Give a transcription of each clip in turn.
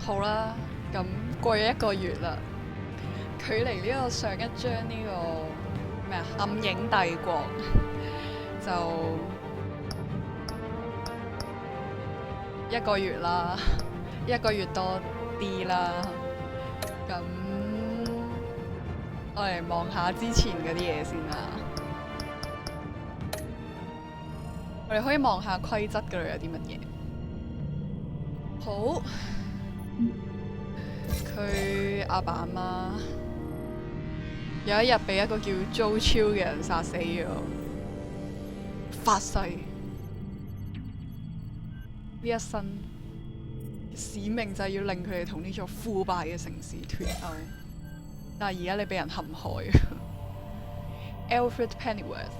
好啦，咁過咗1個月啦，距離呢個上一章呢個咩啊暗影帝國就1個月啦，1個月多啲啦。咁我嚟望下之前嗰啲嘢先啦。我哋可以望下規則嗰度有啲乜嘢。好，佢阿爸阿媽有一日俾一個叫周超嘅人殺死咗，發誓呢一生使命就係要令佢哋同呢座腐敗嘅城市脫鈎。但係而家你俾人陷害，Alfred Pennyworth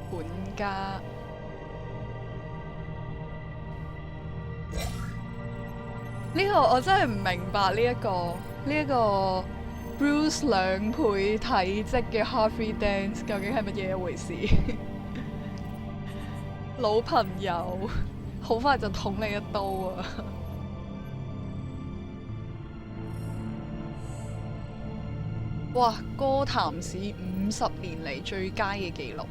本家。呢個我真係唔明白呢一個 Bruce 2倍體積嘅 Harvey Dent 究竟係乜嘢一回事？老朋友，好快就捅你一刀啊！哇！哥譚市50年嚟最佳嘅紀錄，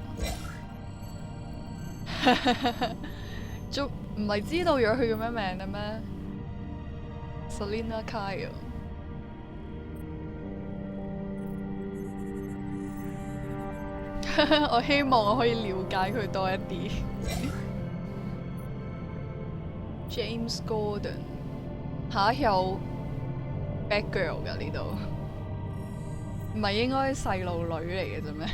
仲唔係知道咗佢叫咩名嘅咩？Selina Kyle， 我希望我可以了解佢多一啲。James Gordon， 嚇有 bad girl 㗎呢度，唔係應該細路女嚟嘅啫咩？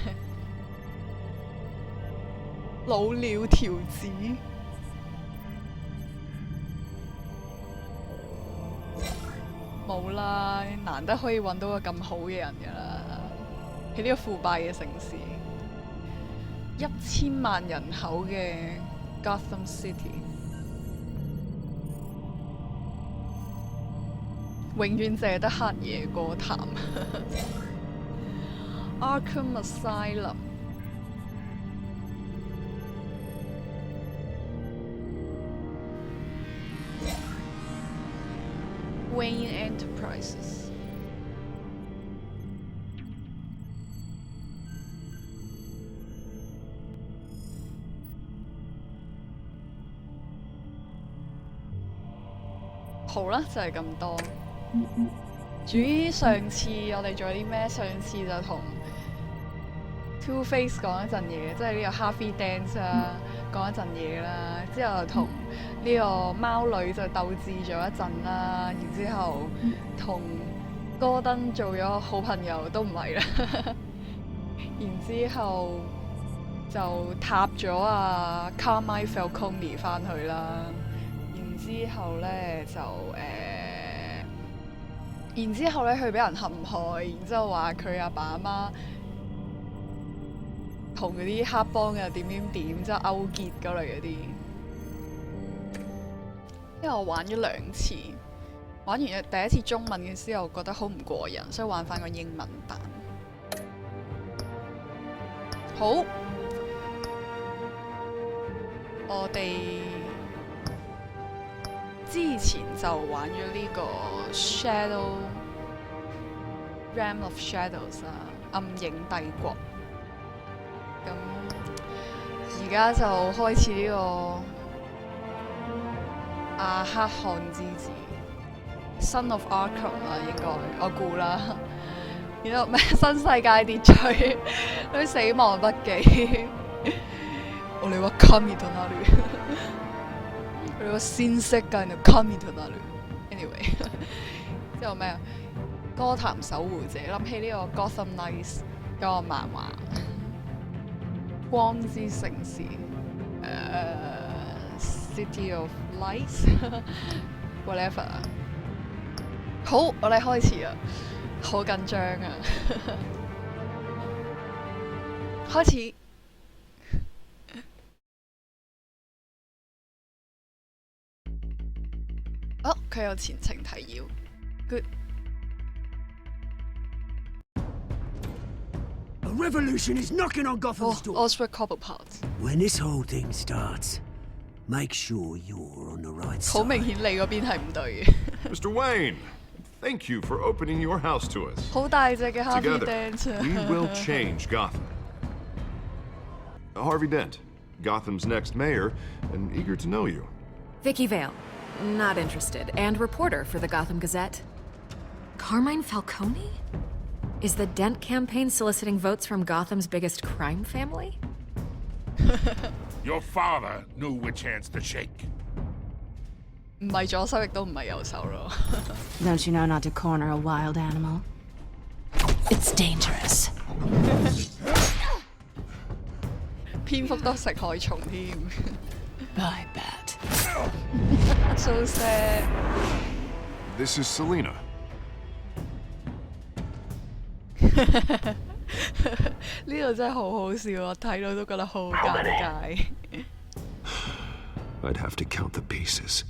老了條子。冇啦，難得可以揾到個咁好嘅人㗎啦！喺呢個腐敗嘅城市，1000萬人口嘅 Gotham City， 永遠淨係得黑夜歌壇。Arkham Asylum。Wayne Enterprises。好啦，就係咁多。至於上次我哋做啲咩？上次就同 Two Face 講一陣嘢，即係呢個 Harvey Dent 啊，講一陣嘢啦。之後同呢個貓女就鬥智咗一陣啦，然之後同戈登做咗好朋友都唔係啦，然之後就塔咗阿 Carmine Falcone 翻去啦，然之後咧就然之後咧佢俾人陷害，然之後話佢阿爸阿媽同嗰啲黑幫嘅點，即係勾結嗰類嗰啲。因為我玩咗2次，玩完第一次中文嘅之後覺得好唔過癮，所以玩翻個英文版。好，我哋之前就玩咗呢個 Realm of Shadows 啊，暗影帝國。咁而家就開始呢個阿克漢之子 Son of Arkham 啦，應該我估啦。然後咩新世界秩序，啲死亡筆記。我哋話神となる。我哋話新世界の神となる。Anyway， 之後咩啊？哥譚守護者，諗起呢個 Gotham Knights 嗰個漫畫。光之城市，City of Lights，whatever。好，我哋開始啦，好緊張啊！開始。哦，佢有前情提要 ，good。A revolution is knocking on Gotham's door. Oswald Cobblepot。When this whole thing starts, make sure you're on the right side. 好明顯，你嗰邊係唔對嘅。Mr. Wayne, thank you for opening your house to us. 好大隻嘅 Harvey Together, Dent we will change Gotham. Harvey Dent, Gotham's next mayor, and eager to know you. Vicky Vale, not interested, and reporter for the Gotham Gazette. Carmine Falcone? Is the Dent campaign soliciting votes from Gotham's biggest crime family? Your father knew which hands to shake. 唔係左手亦都唔係右手咯。Don't you know not to corner a wild animal? It's dangerous. 蝙蝠都食害蟲添。I bet. So sad。 This is Selina. 呢度真係好好笑，我睇到都覺得好尷尬。I'd have to count the pieces.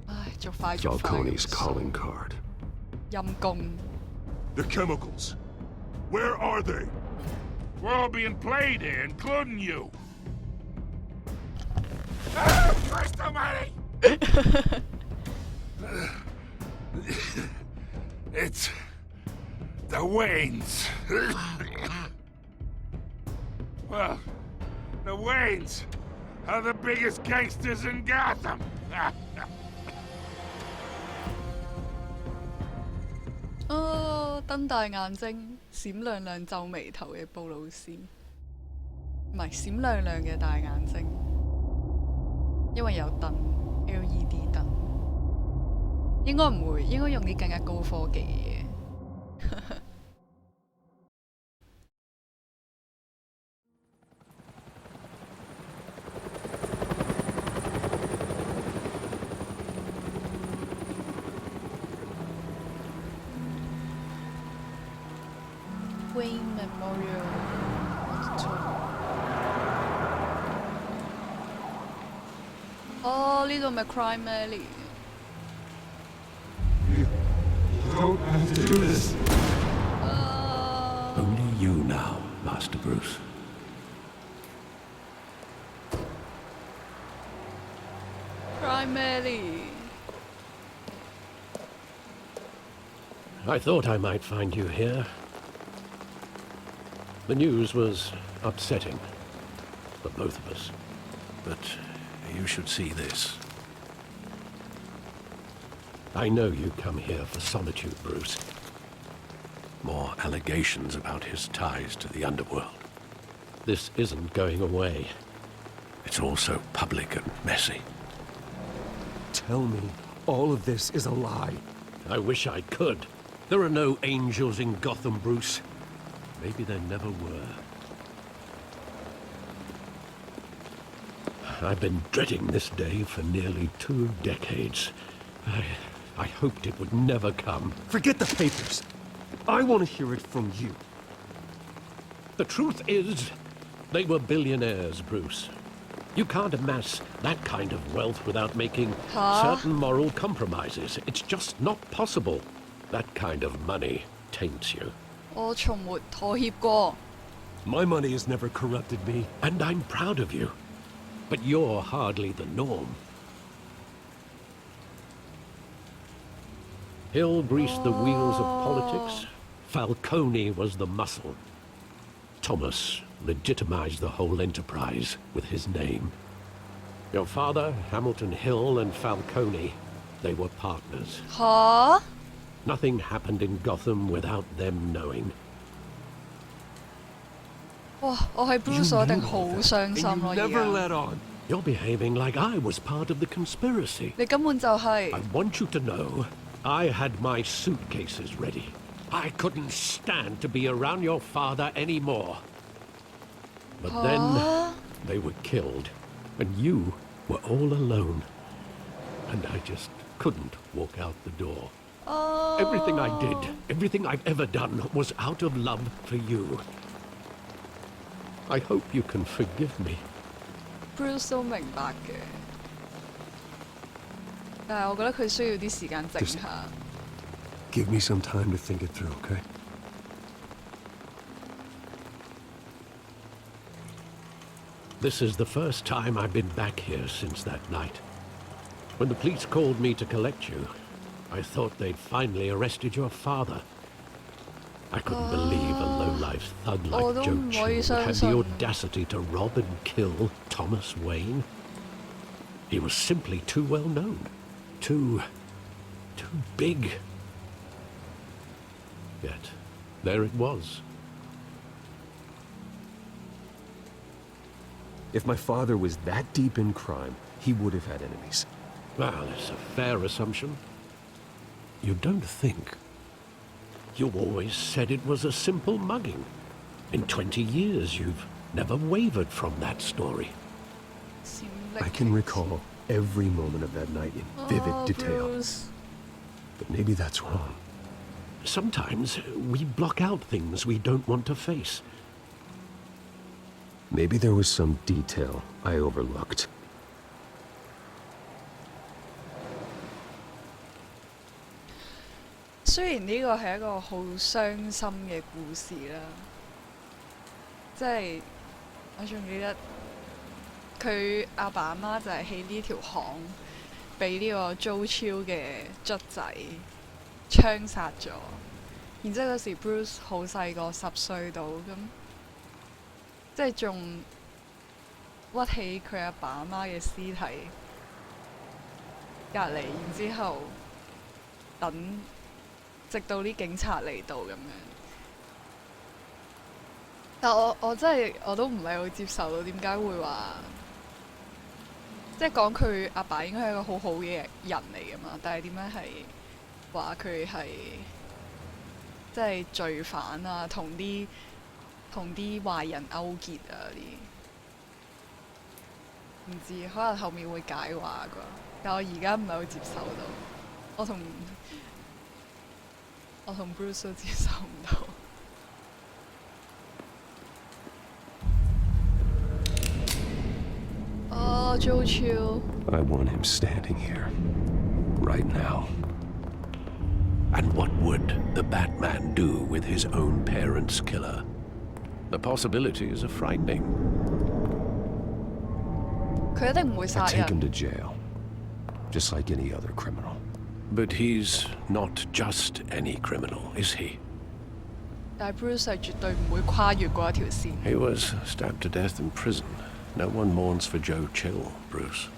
唉，逐塊逐塊。 Falcone's calling card. 陰公。 The chemicals. Where are they? We're all being played here, including you. Ah, Christ almighty! It's the Waynes. Well, the Waynes are the biggest gangsters in Gotham. 哦，瞪大眼睛、閃亮亮皺眉頭嘅布魯斯，唔係閃亮亮嘅大眼睛，因為有燈 LED 燈，應該唔會，應該用啲更加高科技嘅嘢。Wayne Memorial Auditorium。哦，呢度咪 Crime Alley。 Don't have to do this. Only you now, Master Bruce. Crime Alley。 I thought I might find you here. The news was upsetting for both of us. But you should see this. I know you come here for solitude, Bruce. More allegations about his ties to the underworld. This isn't going away. It's all so public and messy. Tell me all of this is a lie. I wish I could. There are no angels in Gotham, Bruce. Maybe there never were. I've been dreading this day for nearly 2 decades. I hoped it would never come. Forget the papers. I want to hear it from you. The truth is, they were billionaires, Bruce. You can't amass that kind of wealth without making certain moral compromises. It's just not possible. That kind of money taints you. 我從沒妥協過。 My money has never corrupted me. And I'm proud of you. But you're hardly the norm. Hill greased the wheels of politics. Falcone was the muscle. Thomas legitimized the whole enterprise with his name. Your father, Hamilton Hill, and Falcone, they were partners. 嚇！ Nothing happened in Gotham without them knowing. 哇！我係 Bruce， 我一定好傷心咯。 You 而 never 家 let on. You're behaving like I was part of the conspiracy. 你根本就係 I want you to know, I had my suitcases ready. I couldn't stand to be around your father anymore. But then they were killed, and you were all alone. And I just couldn't walk out the door. Everything I did, everything I've ever done, was out of love for you. I hope you can forgive me. Bruce 都明白嘅，但係我覺得佢需要啲時間靜下。 Give me some time to think it through, okay? This is the first time I've been back here since that night. When the police called me to collect you, I thought they'd finally arrested your father. I couldn't believe a low-life thug like Joe Chill had the audacity to rob and kill Thomas Wayne. He was simply too well known. Too big. Yet, there it was. If my father was that deep in crime, he would have had enemies. Well, it's a fair assumption. You don't think. You always said it was a simple mugging. In 20 years, you've never wavered from that story. I can recall every moment of that night in vivid detail. Bruce. But maybe that's wrong. Sometimes we block out things we don't want to face. Maybe there was some detail I overlooked. 雖然呢個係一個好傷心嘅故事啦，即係我仲記得佢阿爸阿媽就係喺呢條巷俾呢個租超嘅卒仔槍殺咗，然之後嗰時 Bruce 好細個10歲到咁，即係仲屈起佢阿爸阿媽嘅屍體隔離，然之後等。直到啲警察嚟到咁樣，但我真係我都唔係好接受到點解會話，即係講佢阿爸應該係一個好好嘅人嚟㗎嘛，但係點解係話佢係即係罪犯啊，同啲壞人勾結啊啲，唔知可能後面會解話啩，但我而家唔係好接受到，我同 Bruce 都接受唔到。哦 ，Joe Chill。 I want him standing here, right now. And what would the Batman do with his own parents' killer? The possibilities are frightening. 佢一定唔會殺 I take him 人。 to jail, just like any other criminal. But he's not just any criminal, is he? 但係 Bruce 係絕對唔會跨越過一條線。 He was stabbed to death in prison. No one mourns for Joe Chill, Bruce.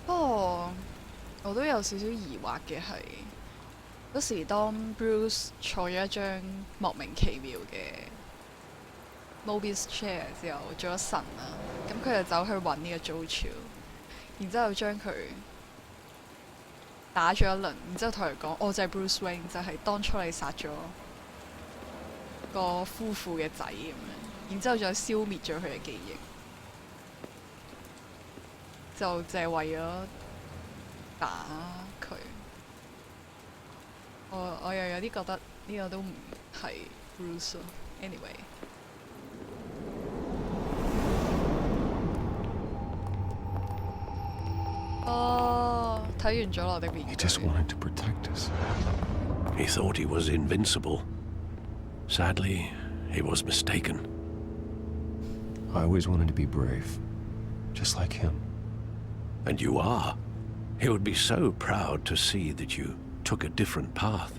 不過我都有少少疑惑嘅係，嗰時當 Bruce 坐咗一張莫名其妙嘅 Mobius chair 之後做咗神啦，咁佢就走去揾呢個 Joe Chill，然之後將佢打咗一輪，然之後同佢講：我就係 Bruce Wayne， 就係當初你殺咗個夫婦嘅仔咁樣，然之後再消滅咗佢嘅記憶，就淨係為咗打佢。我又有啲覺得呢個都唔係 Bruce 咯。Anyway。 哦，睇完咗我的面具。 He just wanted to protect us. He thought he was invincible. Sadly, he was mistaken. I always wanted to be brave, just like him. And you are. He would be so proud to see that you took a different path.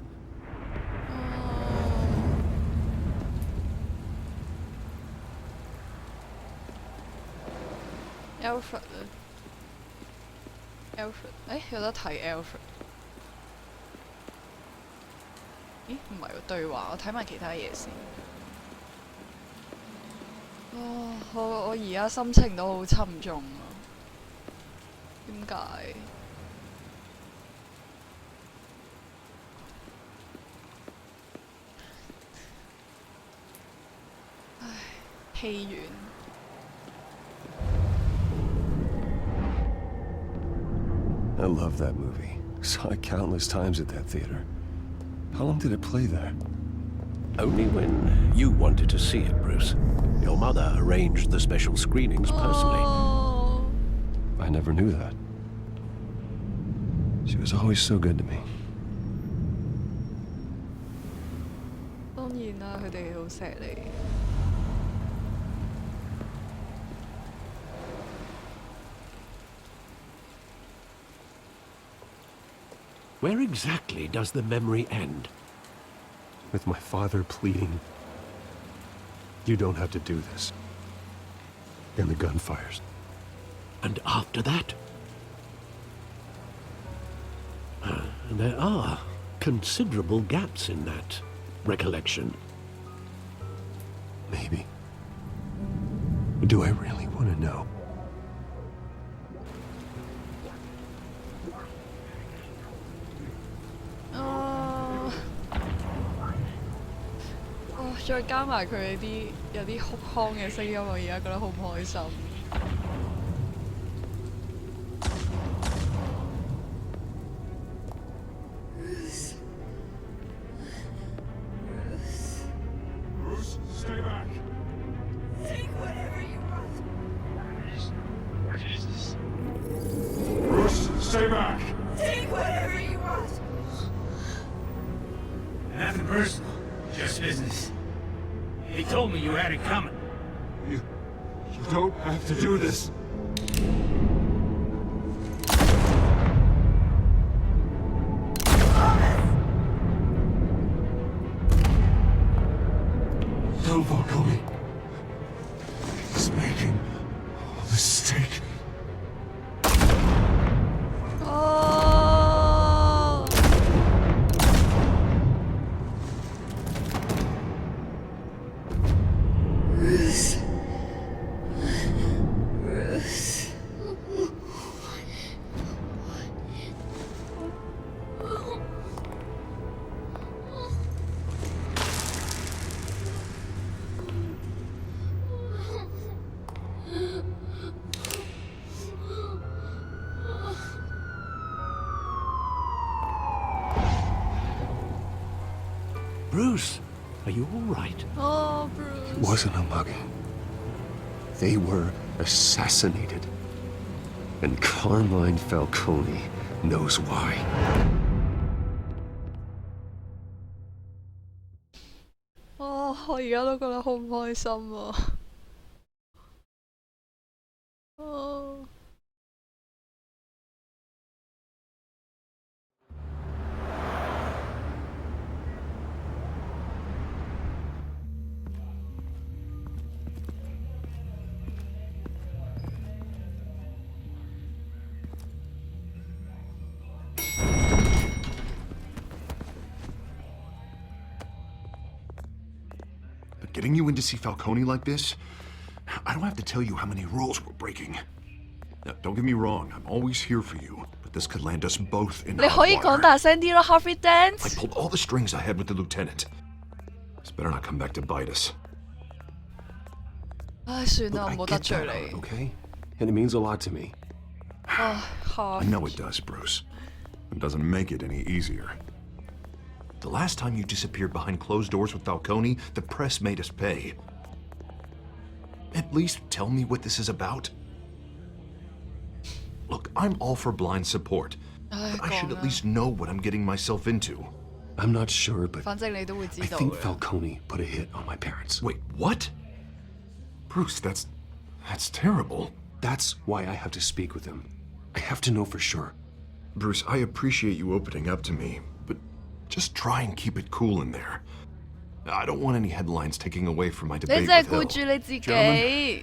Alfred 啊 ，Alfred， 誒有得睇 Alfred。咦唔係喎，對話，我睇埋其他嘢先。哦，我而家心情都好沉重啊。點解？唉，戲院。 I love that movie. Saw it countless times at that theater. How long did it play there? Only when you wanted to see it, Bruce. Your mother arranged the special screenings personally. Oh. I never knew that. She was always so good to me. 當然啦，佢哋好錫你。Where exactly does the memory end? With my father pleading, "You don't have to do this." And the gun fires. And after that? There are considerable gaps in that recollection. Maybe. Do I really want to know? Oh, 再加埋佢啲有啲哭腔嘅聲音，我而家覺得好唔開心。Bruce, stay back. Take whatever you want. Bruce, stay back. Take whatever you want. Nothing personal, just business. He told me you had it coming. You don't have to do this. Tell Falcone he's making a mistake. Oh. Bruce. Bruce, are you all right? Oh, Bruce. It wasn't a mugging. They were assassinated. And Carmine Falcone knows why. Oh, 我而家都覺得好唔開心啊！哦。But getting you in to see Falcone like this, I don't have to tell you how many rules we're breaking. Now, don't get me wrong, I'm always here for you, but this could land us both in 你 hot 可以講 water. 大聲啲咯 ，Harvey I Dent。 pulled all the strings I had with the lieutenant. This better not come back to bite us. 唉，算 Look, 啦，我 I 冇得 get 罪 that, 你。 okay? And it means a lot to me. 唉 I know it does, Bruce. It doesn't make it any easier. The last time you disappeared behind closed doors with Falcone, the press made us pay. At least tell me what this is about. Look, I'm all for blind support, but I should at least know what I'm getting myself into. I'm not sure, but 反正你都會知 I 道 think 嘅。 Falcone put a hit on my parents. Wait, what? Bruce, that's terrible. That's why I have to speak with him. I have to know for sure. Bruce, I appreciate you opening up to me, but just try and keep it cool in there. I don't want any headlines taking away from my 你 debate 真係 with 顧 Hill. 住你自己。 Gentlemen.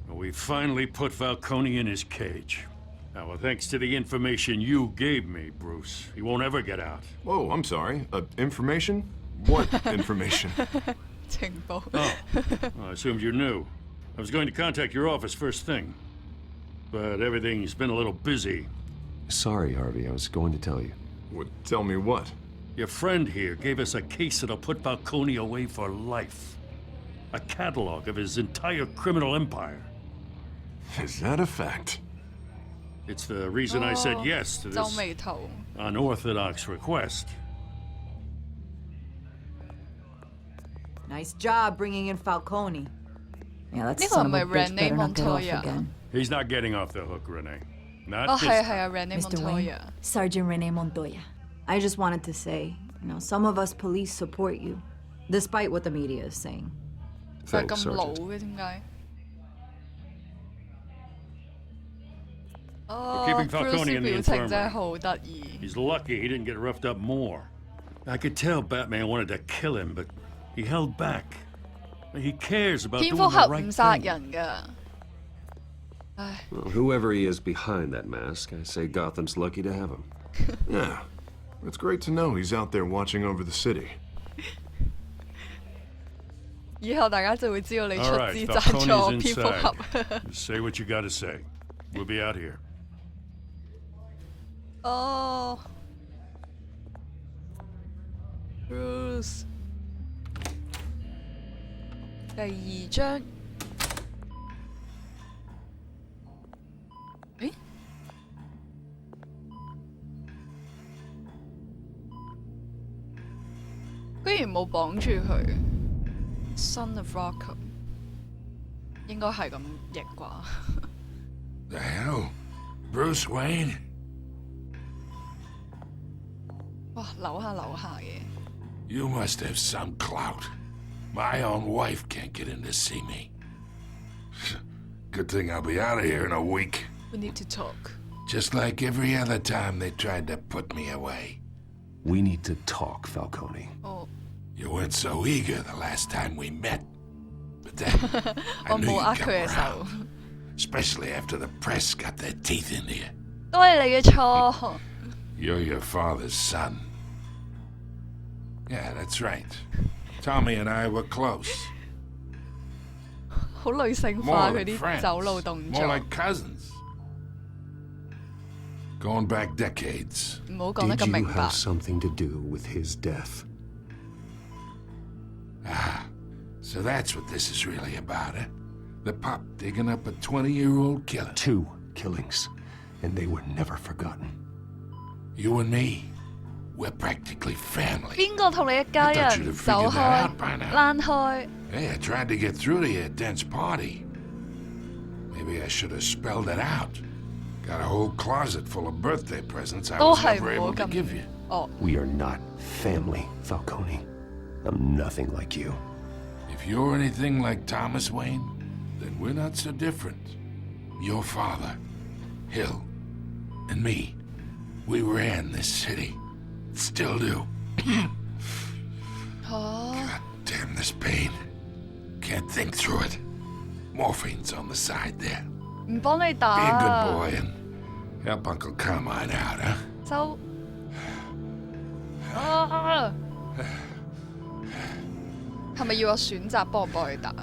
We finally put Falcone in his cage. Now, well, thanks to the information you gave me, Bruce, he won't ever get out. Whoa, I'm sorry. Information? What information? 情報。 Oh, well, I assumed you knew. I was going to contact your office first thing, but everything's been a little busy. Sorry, Harvey, I was going to tell you. Well, tell me what? Your friend here gave us a case that'll put Falcone away for life. A catalog of his entire criminal empire. Is that a fact? It's the reason I said yes to 皺 this 眉頭。 unorthodox request. Nice job bringing in Falcone. Yeah, that's 呢個 son 唔 of a 係 bitch Renee better not get off Montoya again. He's not getting off the hook, Renee. Not 哦， this 係啊 time. 係啊，Renee Mr. Wayne, Montoya。 Sergeant Renee Montoya. I just wanted to say, some of us police support you, despite what the media is saying. 就係 Thanks, 咁老 Sergeant. 嘅點解？哦 keeping Falcone in the 表情真係 infirmary. 好得意。 He's lucky he didn't get roughed up more. I could tell Batman wanted to kill him, but he held back. He cares about 蝙 doing 蝠俠 the 唔 right 殺 thing. 人㗎。唉， Well, whoever he is behind that mask, I say Gotham's lucky to have him. Yeah. It's great to know he's out there watching over the city. 以後大家就會知道你 All 出 right, 資贊助 Falcone's 蝙蝠俠。 inside. Just say what you gotta say. We'll be out here. 哦 Bruce 第2章。誒？居然冇綁住佢。Son of Arkham 應該係咁譯啩。 The hell? Bruce Wayne? 哇，扭下嘅。 You must have some clout. My own wife can't get in to see me. Good thing I'll be out of here in a week. We need to talk. Just like every other time they tried to put me away. We need to talk, Falcone. 哦， You weren't so eager the last time we met. But then, I 我 knew 冇 you'd 握 come 佢嘅手， around. Especially after the press got their teeth into you. 都係你嘅錯。 You're your father's son. Yeah, that's right. Tommy and I were close. 好女性化 More 佢 than 啲 friends. 走路動 More 作， like cousins. Going back decades. 唔好講得 Did 咁 you 明白 have。something to do with his death? Ah, so that's what this is really about, eh? The pup digging up a 20-year-old killer. 2 killings, and they were never forgotten. You and me, we're practically family. 邊個同你一家 I thought you'd 人 have 走 figured 開 that out by now. 躝開？ Hey, I tried to get through to you at Dent's party. Maybe I should have spelled it out. Got a whole closet full of birthday presents I 都 was 係 never 唔好 able to 咁 give you. 哦， We are not family, Falcone. I'm nothing like you. If you're anything like Thomas Wayne, then we're not so different. Your father, Hill, and me, we ran this city. Still do. 嚇 God damn this pain. Can't think through it. Morphine's on the side there. 唔幫你 Be 打 a good 啊！ boy and help Uncle Carmine out, huh? 收啊！係咪要我選擇幫佢打？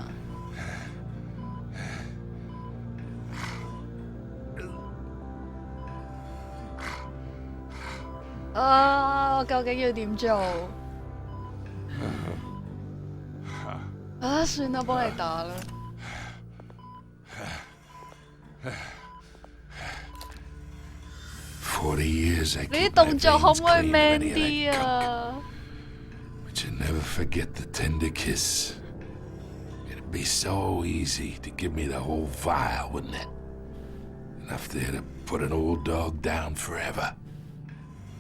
啊！我究竟要點做？啊！算啦，幫你打啦。 40 years I 你 keep 啲 my 動作可唔 veins 可以 clean of man any of 啲 that 啊？ gunk. But you never forget the tender kiss. It'd be so easy to give me the whole vial, wouldn't it? Enough there to put an old dog down forever.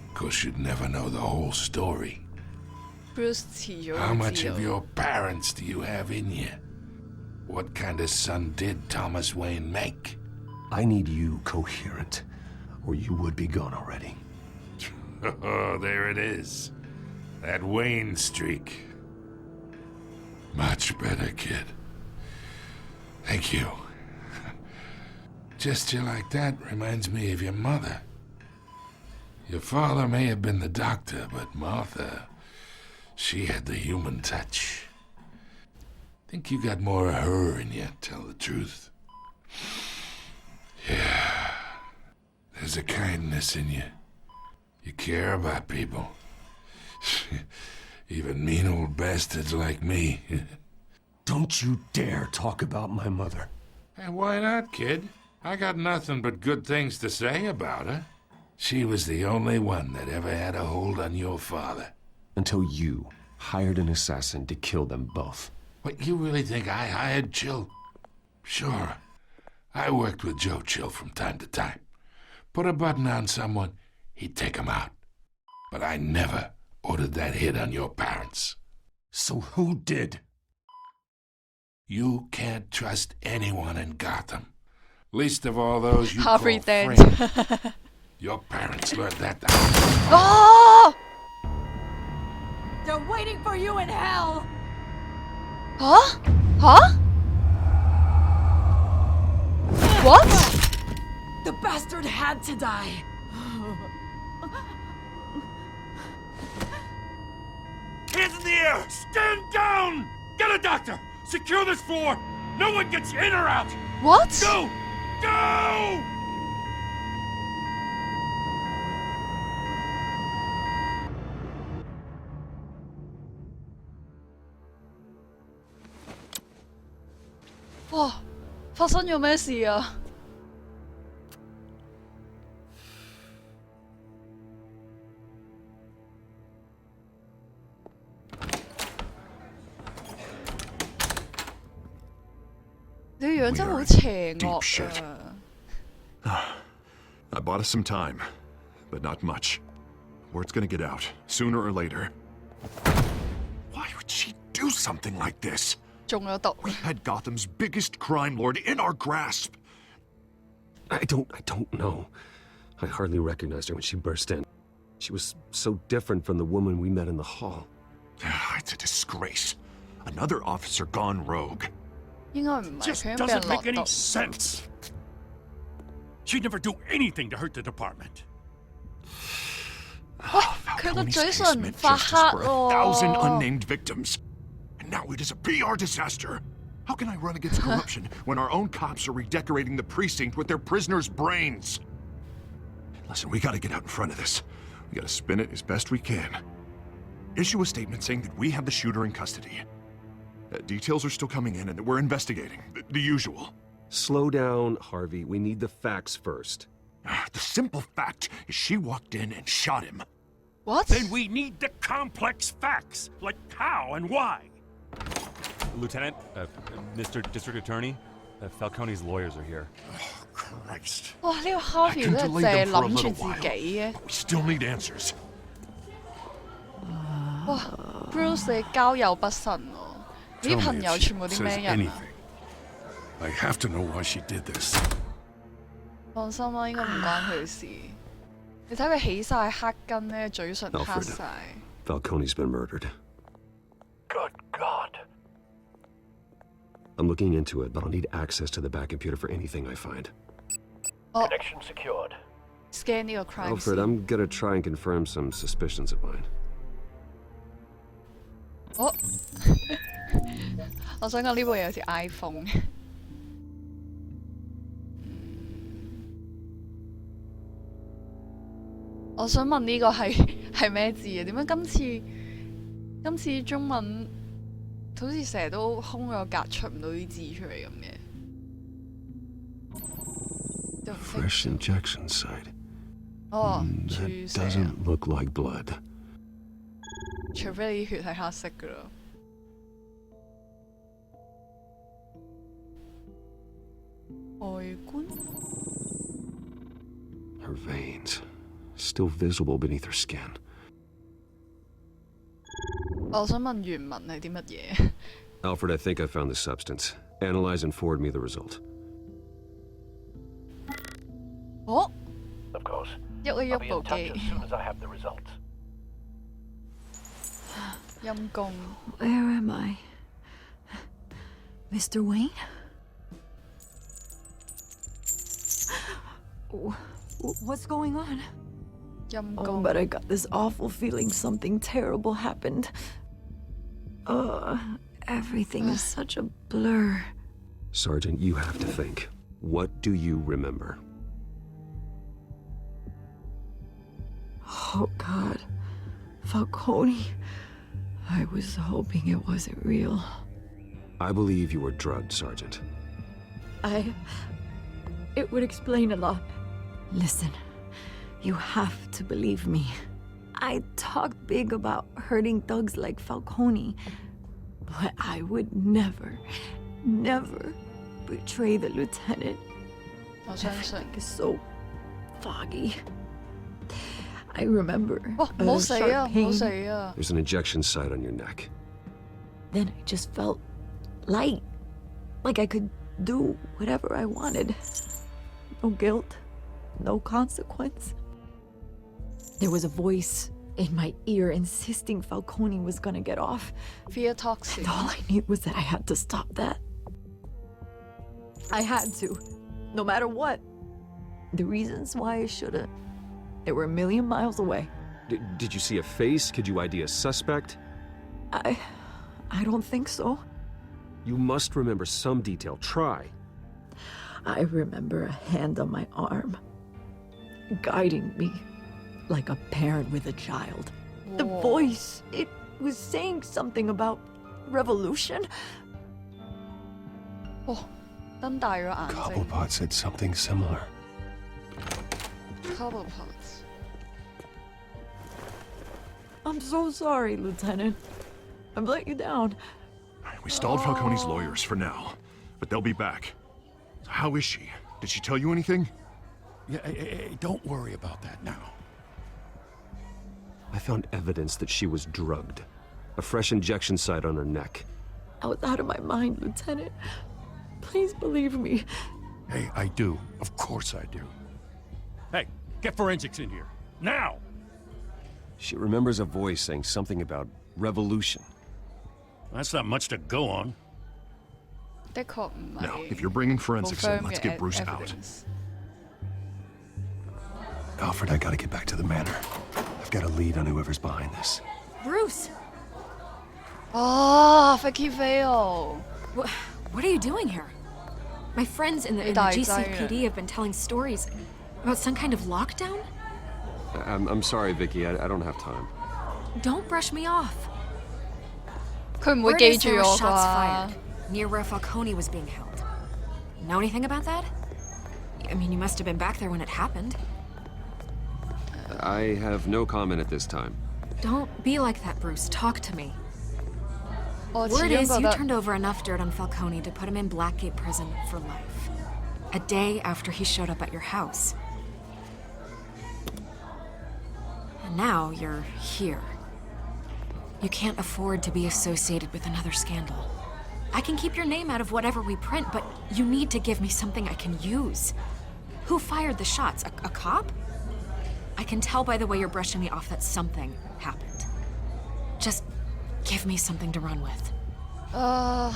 Of course, you'd never know the whole story. Bruce 遲早 How 會 much 知 of 道。 your parents do you have in you? What kind of son did Thomas Wayne make? I need you coherent, or you would be gone already. Oh, there it is. That Wayne streak. Much better, kid. Thank you. Gesture like that reminds me of your mother. Your father may have been the doctor, but Martha, she had the human touch. Think you got more of her in you, tell the truth. Yeah. There's a kindness in you. You care about people. Even mean old bastards like me. Don't you dare talk about my mother. Hey, why not, kid? I got nothing but good things to say about her. She was the only one that ever had a hold on your father. Until you hired an assassin to kill them both. What, you really think I hired Chill? Sure. I worked with Joe Chill from time to time. Put a button on someone, he'd take him out. But I never ordered that hit on your parents. So who did? You can't trust anyone in Gotham. Least of all those you Harvey call Dent. friends. Your parents learned that. Oh! They're waiting for you in hell! Huh? Huh? What? The bastard had to die! Hands in the air! Stand down! Get a doctor! Secure this floor! No one gets in or out! What? Go! Go! Wow, 發生咗咩事啊？你個樣真係好邪惡啊！ I bought us some time, but not much. Word's gonna get out, sooner or later. Why would she do something like this? 中咗毒。 We had Gotham's biggest crime lord in our grasp. I don't know. I hardly recognized her when she burst in. She was so different from the woman we met in the hall. It's a disgrace. Another officer gone rogue. 應該唔係 Just 佢俾人 doesn't 落 make any 毒。 sense. She'd never do anything to hurt the department. 喂，佢個 Falcone's 嘴 case 唇 meant 發 justice 黑 for 1,000 喎。 unnamed victims. And now it is a PR disaster. How can I run against corruption when our own cops are redecorating the precinct with their prisoners' brains? Listen, we gotta get out in front of this. We gotta spin it as best we can. Issue a statement saying that we have the shooter in custody. Details are still coming in and that we're investigating. The usual. Slow down, Harvey. We need the facts first. The simple fact is she walked in and shot him. What? Then we need the complex facts, like how and why. Lieutenant, Mr. District Attorney, Falcone's lawyers are here. Oh, Christ. 哇！呢個 Harvey 真係淨係諗住自己嘅。 We still need answers. 哇 ！Bruce 你交友不慎喎，你 Tell 啲 me 朋友 if 全 she 部啲 says 咩人啊？ anything. I have to know why she did this. 放心啦，應該唔關佢事。你睇佢起晒黑筋咧，嘴唇黑 Alfred 晒。 Falcone's been murdered. Good God. I'm looking into it, but I'll need access to the back computer for anything I find. 哦 Connection secured.，scan 呢個 crime Alfred, scene。 I'm gonna try and confirm some suspicions of mine. 哦，我想講呢部嘢好似 iPhone。我想問呢個係咩字啊？點解今次中文好似成日都空咗格出唔到啲字出嚟咁嘅？ Fresh injection site. 哦，注 That 射啊， doesn't look like blood. 除非你啲血係黑色噶咯。外觀 Her veins, still visible beneath her skin. 我想問原文係啲乜嘢？ Alfred, I think I found the substance. Analyze and forward me the result. 哦， Of course. 喐一 I'll 喐 be 部 in touch 機 as，soon as I have the results. 陰公。 Where am I? Mr. Wayne? What's going on? 陰 Oh, 公。 but I got this awful feeling something terrible happened. Everything is such a blur. Sergeant, you have to think. What do you remember? Oh, God. Falcone. I was hoping it wasn't real. I believe you were drugged, Sergeant. It would explain a lot. Listen, you have to believe me. I talked big about hurting thugs like Falcone, but I would never betray the lieutenant. 我相信。 It's so foggy. I remember 哇！唔好 a 死啊！ sharp 唔好死 pain. 啊！ There's an injection site on your neck. Then I just felt light, like I could do whatever I wanted. No guilt, no consequence. There was a voice in my ear insisting Falcone was gonna get off. Fear toxic. And all I knew was that I had to stop that. I had to, no matter what. The reasons why I shouldn't, they were a million miles away. Did you see a face? Could you ID a suspect? I don't think so. You must remember some detail. Try. I remember a hand on my arm, guiding me like a parent with a child. The voice, it was saying something about revolution. Oh, 瞪大咗眼睛。 Cobblepot said something similar. Cobblepot. I'm so sorry, Lieutenant. I've let you down. We stalled Falcone's lawyers for now, but they'll be back. How is she? Did she tell you anything? Yeah, hey, don't worry about that now. I found evidence that she was drugged. A fresh injection site on her neck. I was out of my mind, Lieutenant. Please believe me. Hey, I do. Of course I do. Hey, get forensics in here. Now! She remembers a voice saying something about revolution. That's not much to go on. 的確唔係 Now, if you're bringing forensics in, let's get Bruce out. evidence. Alfred, I gotta get back to the manor. I've got a lead on whoever's behind this. Bruce! Oh, Vicky Vale. What are you doing here? My friends in the GCPD have been telling stories about some kind of lockdown? I'm sorry, Vicky. I don't have time. Don't brush me off. 佢唔會 Word 記 is 住 there 我 were shots 啩 fired near where Falcone was being held. Know anything about that? I mean, you must have been back there when it happened. I have no comment at this time. Don't be like that, Bruce. Talk to me. 我始 Word 終 is 覺 you 得 turned over enough dirt on Falcone to put him in Blackgate Prison for life. A day after he showed up at your house. And now you're here. You can't afford to be associated with another scandal. I can keep your name out of whatever we print, but you need to give me something I can use. Who fired the shots? A cop? I can tell by the way you're brushing me off that something happened. Just give me something to run with. Huh.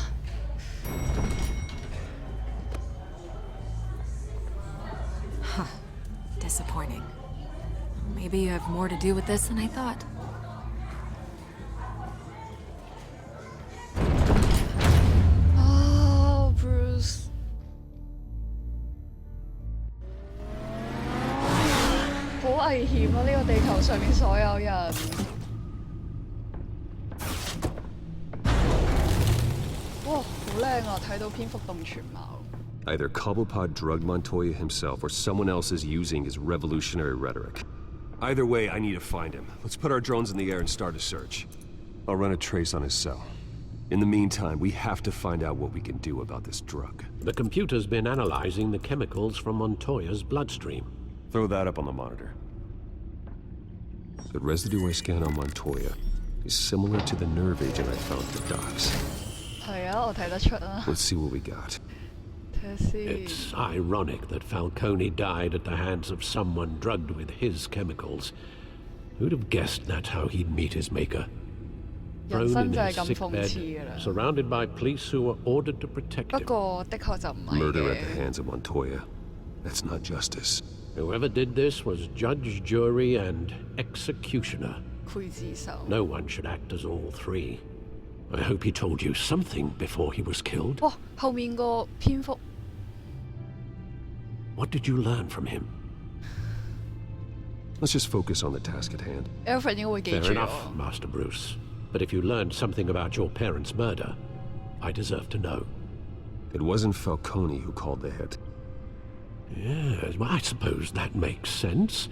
Disappointing. Maybe you have more to do with this than I thought. Oh, Bruce. 好危險啊！呢個地球上面所有人。哇，好靚啊！睇到蝙蝠洞全貌。 Either Cobblepot drugged Montoya himself or someone else is using his revolutionary rhetoric. Either way, I need to find him. Let's put our drones in the air and start a search. I'll run a trace on his cell. In the meantime, we have to find out what we can do about this drug. The computer's been analyzing the chemicals from Montoya's bloodstream. Throw that up on the monitor. The residue I scanned on Montoya is similar to the nerve agent I found at the docks. 係啊，我睇得出啊。 Let's see what we got. It's ironic that Falcone died at the hands of someone drugged with his chemicals. Who'd have guessed that's how he'd meet his maker? 人 Thrown 生 in 就係 his 咁 sick 諷刺㗎 bed, 啦。 surrounded by police who were ordered to protect 不 him. 過的確就唔係 Murder at 嘅 the。hands of Montoya. That's not justice. Whoever did this was judge, jury, and executioner. 劊子手。 No one should act as all three. I hope he told you something before he was killed. 哇，後面個蝙蝠。 What did you learn from him? Let's just focus on the task at hand. Alfred 應該會記 Fair 住 enough, 我。 Master Bruce. But if you learned something about your parents' murder, I deserve to know. It wasn't Falcone who called the hit. Yes, well, I suppose that makes sense.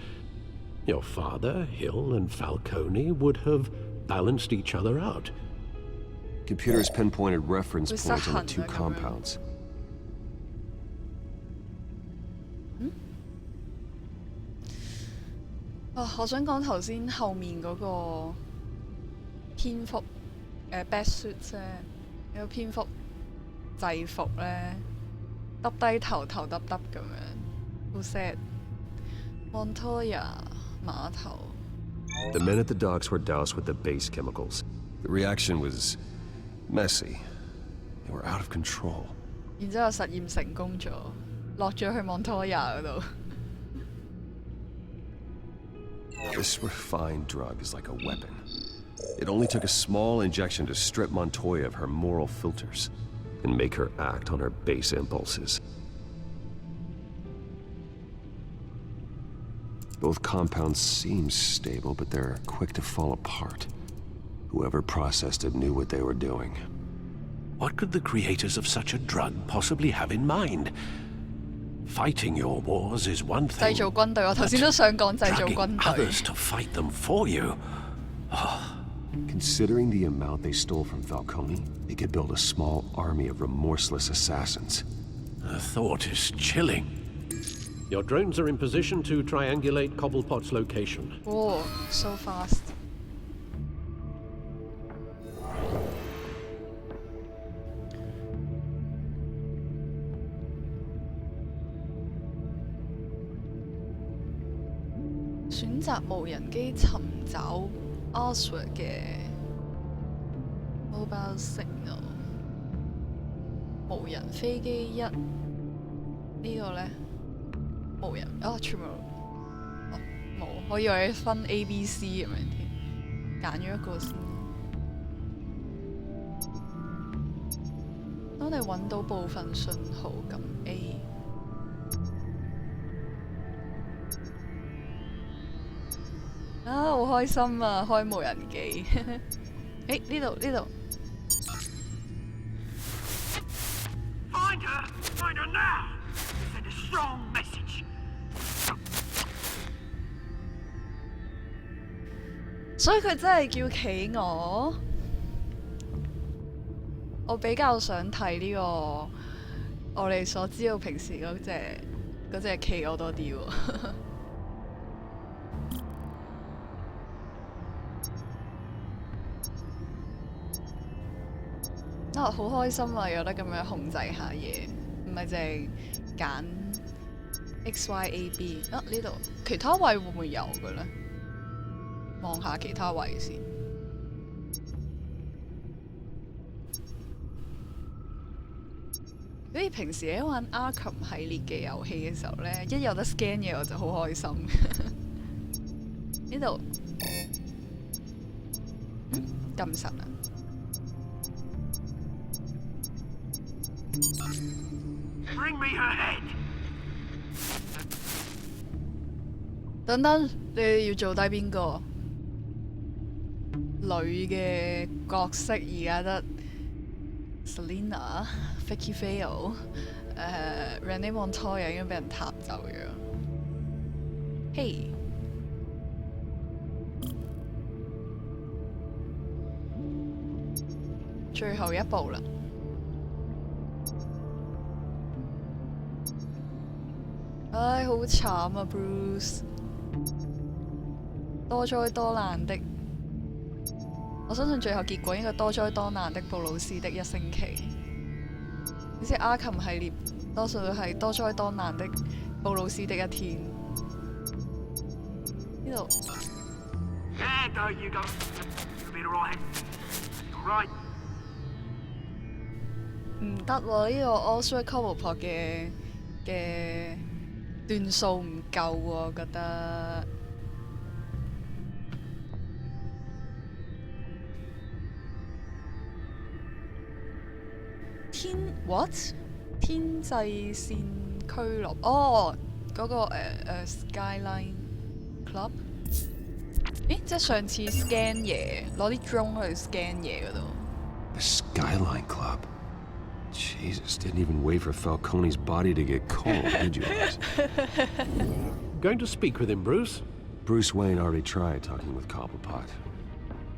Your father, Hill, and Falcone would have balanced each other out. Computers pinpointed reference What's points on the that two hunt, compounds. 我想講頭先後面嗰個蝙蝠bat suit 啫，有蝙蝠制服咧，耷低頭，頭耷耷咁樣，好 sad。Montoya 碼頭。The men at the docks were doused with the base chemicals. The reaction was messy. They were out of control. 然之後實驗成功咗，落咗去 Montoya 嗰度。This refined drug is like a weapon. It only took a small injection to strip Montoya of her moral filters and make her act on her base impulses. Both compounds seem stable, but they're quick to fall apart. Whoever processed it knew what they were doing. What could the creators of such a drug possibly have in mind? Fighting your wars is one thing. 製造軍隊，我頭先都想講製造 drugging 軍隊。 others to fight them for you. Considering the amount they stole from Falcone, they could build a small army of remorseless assassins. The thought is chilling. Your drones are in position to triangulate Cobblepot's location. Oh, so fast. "選擇無人機尋找 Oswald 嘅 mobile signal。無人飛機一呢個呢？無人全部冇，我以為分 A、B、C 咁樣添，揀咗一個先。當你揾到部分信號，撳 A。好開心啊！開無人機。呢度。Find her now! Send a strong message. 所以佢真係叫企鵝。我比較想睇呢個我哋所知道平時嗰隻企鵝多啲喎。好開心啊！有得咁樣控制下嘢，唔係淨係揀 X、Y、A、B。呢度其他位會唔會有嘅咧？望下其他位先。所以平時喺玩 Arkham 系列嘅遊戲嘅時候咧，一有得 scan 嘢我就好開心。呢度撳實啊！Bring me her head. 等等，你要做低邊個？女嘅角色而家得 Selina、Vicky Vale、Renee Montoya 已經俾人撻走咗。嘿，最後一步啦！唉，好慘啊 ，Bruce！ 多災多難的，我相信最後結果應該多災多難的布魯斯的一星期。好似 Arkham 系列多數都係多災多難的布魯斯的一天。呢度。There you go. You'll be alright. Alright. 唔得喎，呢個 Oswald Cobblepot 嘅段數唔夠喎，我覺得。What？ 天際線俱樂嗰個Skyline Club？ 咦，即係上次 scan 嘢，攞啲 drone 去 scan 嘢嗰度。The Skyline Club. Jesus, didn't even wait for Falcone's body to get cold, did you? Going to speak with him, Bruce? Bruce Wayne already tried talking with Cobblepot.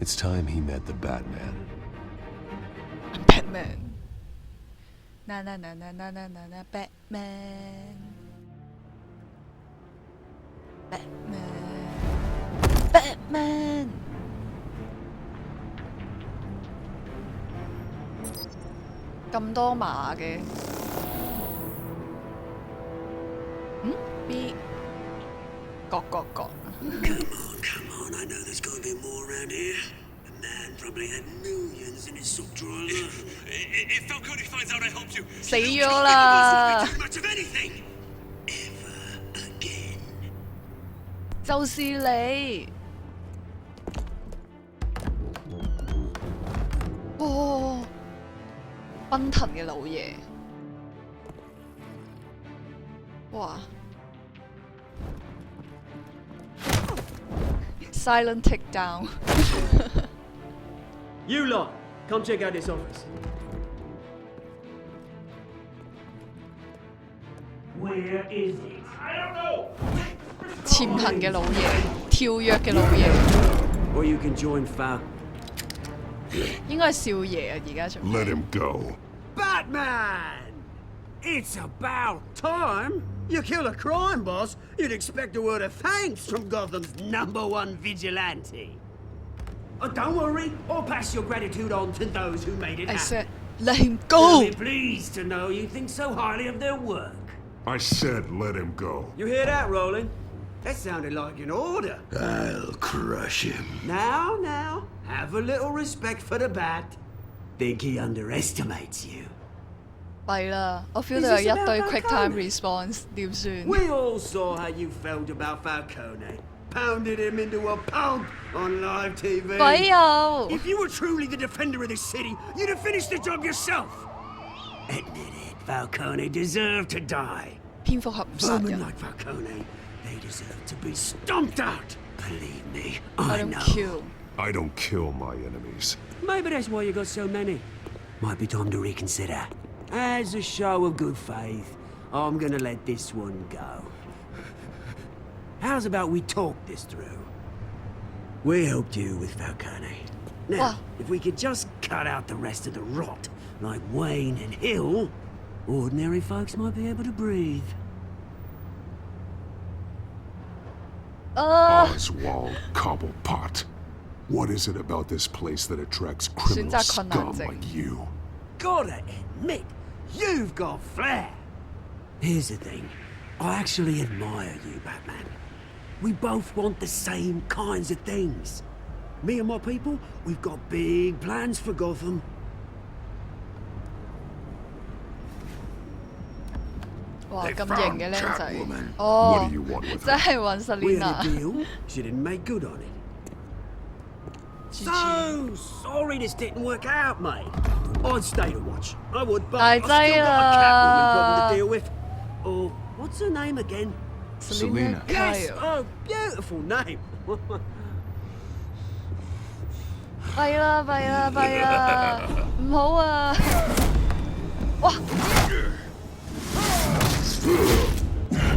It's time he met the Batman. Batman. Na na na na na na na na Batman. Batman. 咁多馬嘅， B 各。Come on, I know there's gotta be more around here. The man probably had millions in his sock drawer. If Falcone finds out I helped you, 死咗啦！ too much of anything. Ever again. 就是你。哦，奔騰嘅老爺，哇 ！Silent takedown 。You lot, come check out this office. Where is it? I don't know. 潛行嘅老爺，跳躍嘅老爺， Or you can join Fal. 應該係少爺啊！而家仲 Let him go. Batman! It's about time. You kill a crime boss, you'd expect a word of thanks from Gotham's #1 vigilante. Oh, don't worry, I'll pass your gratitude on to those who made it I happen. said, let him go. They'll be pleased to know you think so highly of their work. I said let him go. You hear that, Roland? That sounded like an order. I'll crush him. Now, have a little respect for the Bat. Think he underestimates you. 弊啦，我 feel 到有一堆 quick time response，點算？ We all saw how you felt about Falcone. Pounded him into a pulp on live TV. 鬼有！ If you were truly the defender of this city, you'd have finished the job yourself. Admit it, Falcone deserved to die. 蝙蝠俠唔殺 Vermin 人 like Falcone, they deserve to be stomped out. Believe me, ，I I don't know. kill。 I don't kill my enemies. Maybe that's why you got so many. Might be time to reconsider. As a show of good faith, I'm gonna let this one go. How's about we talk this through? We helped you with Falcone. Now, Wow. if we could just cut out the rest of the rot, like Wayne and Hill, ordinary folks might be able to breathe. Oswald Cobblepot. What is it about this place that attracts criminal 選擇困難 scum 症。 like you? Gotta admit, you've got flair. Here's the thing. I actually admire you, Batman. We both want the same kinds of things. Me and my people, we've got big plans for Gotham. 哇，咁型嘅僆仔， Catwoman. 哦 What do you want with her? 真係揾 We had a Selina。 deal. She didn't make good on it. So sorry this didn't work out, mate. I'd stay to watch. I would, but I've still got a Catwoman problem to deal with. Oh, what's her name again? Selina Yes! Kyle。 Oh, beautiful name. 弊啦，唔好啊！哇！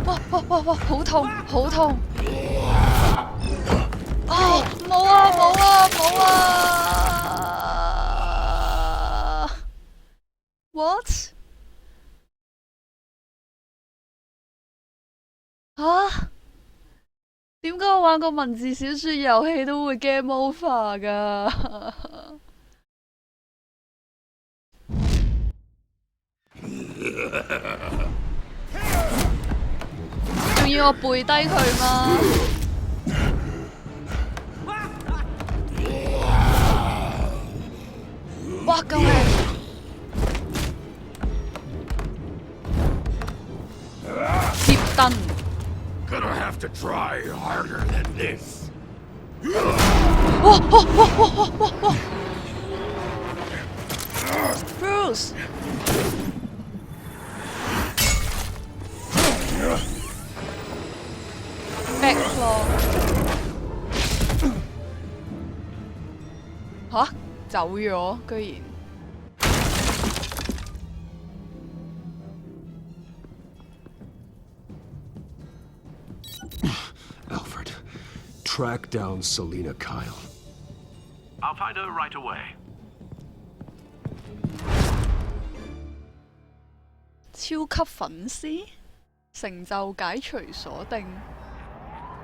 哇！好痛！哦，冇啊！What？ 啊？點解我玩個文字小說遊戲都會 game over 㗎？仲要我背低佢嗎？哇！救命！接燈。 Gonna have to try harder than this. 哇！Bruce。Backflow。吓？走咗，居然。 Alfred, track down Selina Kyle. I'll find her right away. 超級粉絲，成就解除鎖定。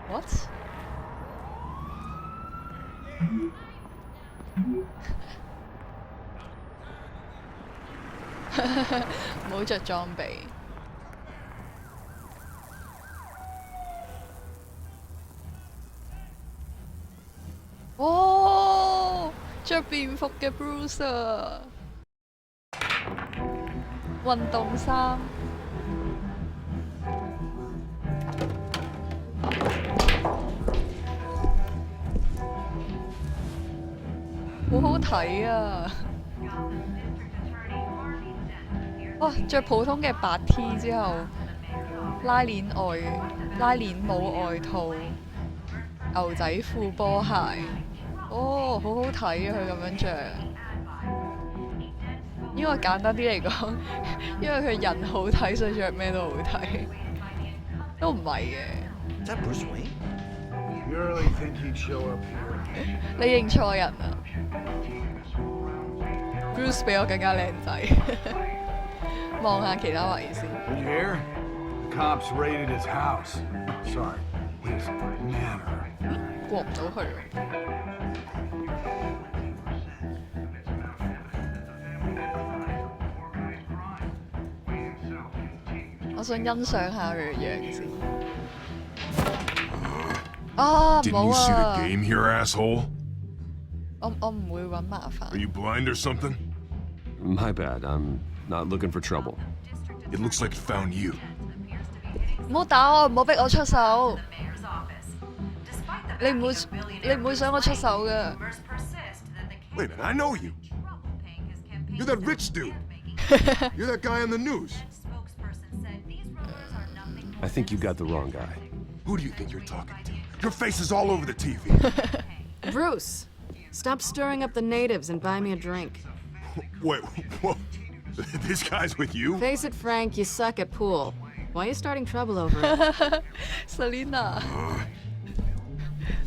What？ 唔好着裝備。着便服嘅 Bruce 啊，運動衫。好好睇啊！哇，着普通嘅白 T 之後，拉鏈帽外套，牛仔褲波鞋，哦，好好睇啊！佢咁樣着。應該簡單啲嚟講，因為佢人好睇，所以着咩都好睇。都唔係嘅。Is that Bruce Wayne? You really think he'd show up here? 你認錯人啊 ！Bruce 比我更加靚仔。望下其他位先。Did you hear? The cops raided his house. Sorry, his manor. 過唔到去。我想欣賞下佢嘅樣先。啊，冇 Didn't you see the 啊！ game here, asshole? 我唔會揾麻煩。 Are you blind or something? My bad. I'm not looking for trouble. It looks like it found you. 唔好打我，唔好逼我出手。你唔會想我出手嘅。Wait a minute, I know you. You're that rich dude. You're that guy on the news. I think you got the wrong guy. Who do you think you're talking to? Your face is all over the TV. Bruce, stop stirring up the natives and buy me a drink. Wait, whoa. This guy's with you? Face it, Frank, you suck at pool. Why are you starting trouble over it? Selena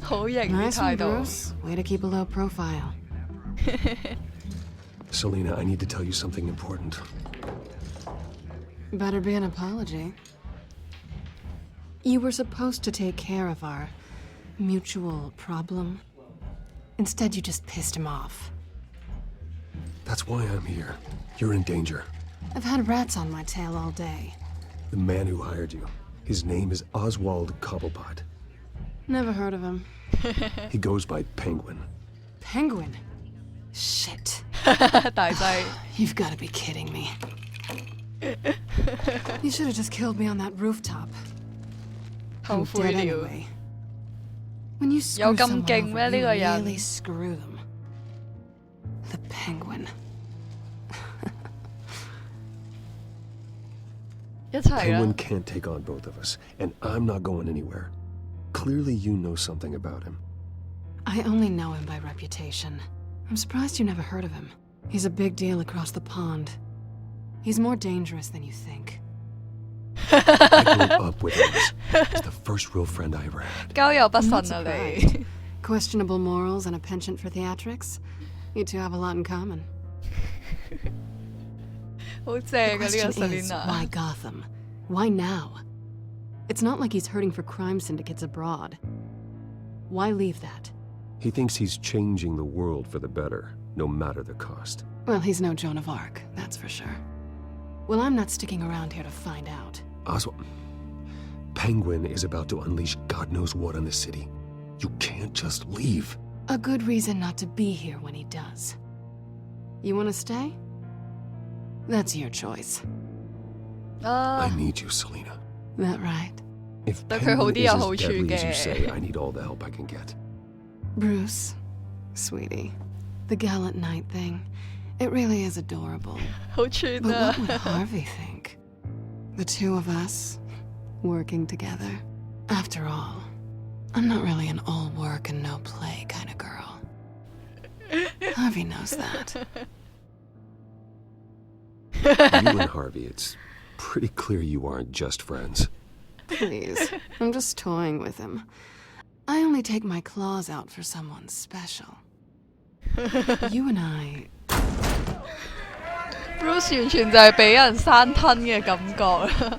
好型啲 Nice 態 one, 度。 Bruce. Way to keep a low profile. Selena, I need to tell you something important. Better be an apology. You were supposed to take care of our mutual problem. Instead, you just pissed him off. That's why I'm here. You're in danger. I've had rats on my tail all day. The man who hired you. His name is Oswald Cobblepot. Never heard of him. He goes by Penguin. Penguin? Shit. 大劑。 You've got to be kidding me. You should have just killed me on that rooftop. 後 I'm 悔 dead 了。 anyway. When you 有 screw 咁 someone 勁 over, 咩？呢 you 個人 really screw them. The Penguin. 一齊啦 Penguin。can't take on both of us, and I'm not going anywhere. Clearly you know something about him. I only know him by reputation. I'm surprised you never heard of him. He's a big deal across the pond. He's more dangerous than you think. I grew up with him. He's the first real friend I ever had. 交友不 I'm 慎 not 啊 surprised. 你。 Questionable morals and a penchant for theatrics. You two have a lot in common. 好正 The 啊呢個 question is, Selena。 why Gotham? Why now? It's not like he's hurting for crime syndicates abroad. Why leave that? He thinks he's changing the world for the better, no matter the cost. Well, he's no Joan of Arc, that's for sure. Well, I'm not sticking around here to find out. Oswald, Penguin is about to unleash God knows what on the city. You can't just leave. A good reason not to be here when he does. You want to stay? That's your choice. I need you, Selena. That right? If 對佢好 Penguin 啲 is 有 as 好處 deadly as you say, 嘅。 I need all the help I can get. Bruce, sweetie, the gallant knight thing, it really is adorable. 好串 But 啊 what would Harvey think? The two of us, working together. After all, I'm not really an all work and no play kind of girl. Harvey knows that. You and Harvey, it's pretty clear you aren't just friends. Please, I'm just toying with him. I only take my claws out for someone special. You and I... Bruce 完全就係俾人生吞嘅感覺啦。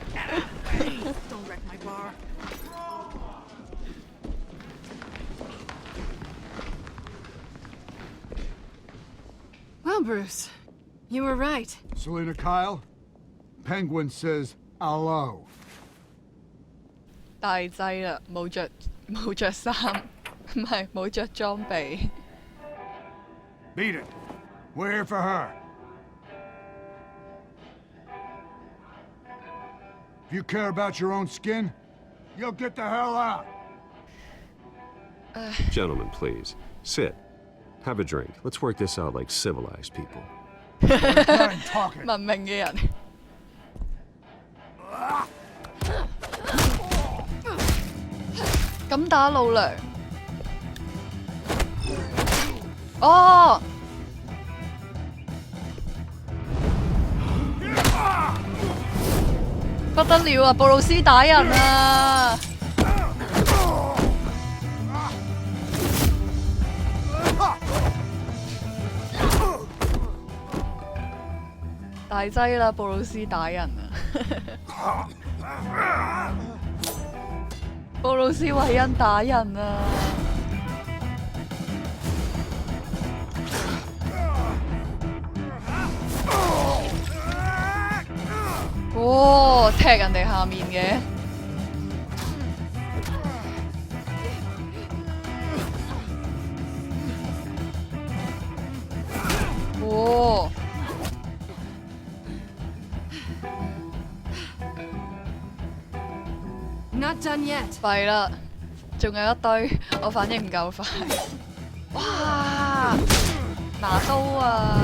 Well, Bruce, you were right. Selena Kyle, Penguin says hello. 大劑啦，冇着衫，唔係冇着裝備。Beat it. We're here for her. If you care about your own skin, you'll get the hell out. Gentlemen, please. Sit. Have a drink. Let's work this out like civilized people. 文明嘅人。咁打老娘？哦！不得了啊！布魯斯打人啊！大劑啦！布魯斯打人啊！布魯斯韋恩打人啊！哦，踢人哋下面嘅。哦。Not done yet. 弊啦，仲有一堆，我反應唔夠快。哇！拿刀啊！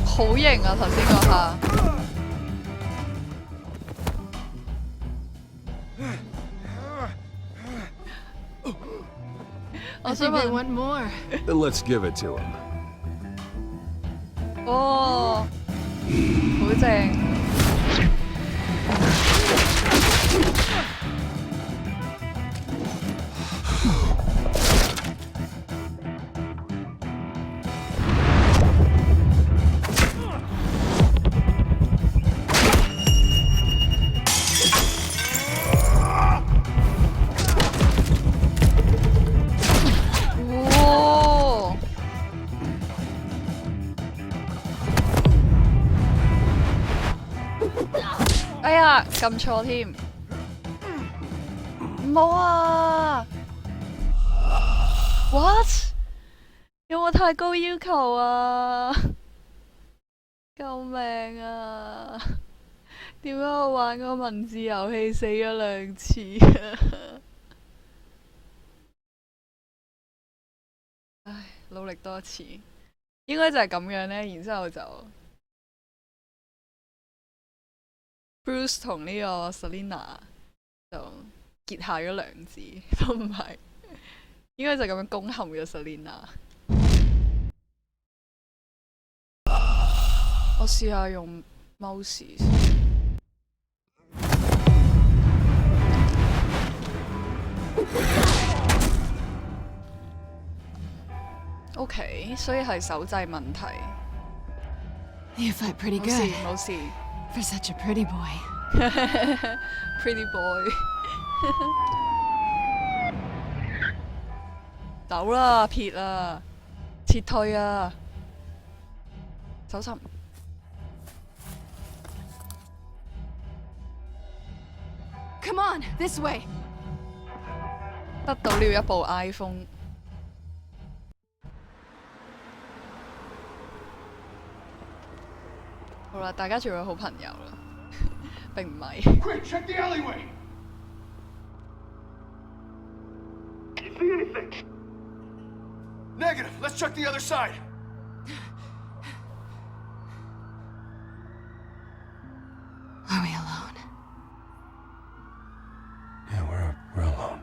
好型啊！頭先嗰下。I think they want more. Then let's give it to him. 哦，好正。哎呀，撳錯添，唔好啊 ！What？ 有冇太高要求啊？救命啊！點解我玩個文字遊戲死咗2次啊？唉，努力多次，應該就係咁樣呢，然之後就。Bruce 同呢個 Selina 就結下咗梁子，都唔係，應該就咁樣攻陷咗 Selina。我試下用 mouse 先。OK， 所以係手掣問題。You fight pretty good. 冇事。For such a pretty boy. Pretty boy. 走啦，撇啊，撤退啊，搜尋。Come on, this way. 得到了一部 iPhone。好啦，大家做咗好朋友啦，並唔係。Quick, check the alleyway. You see anything? Negative. Let's check the other side. Are we alone? Yeah, we're alone.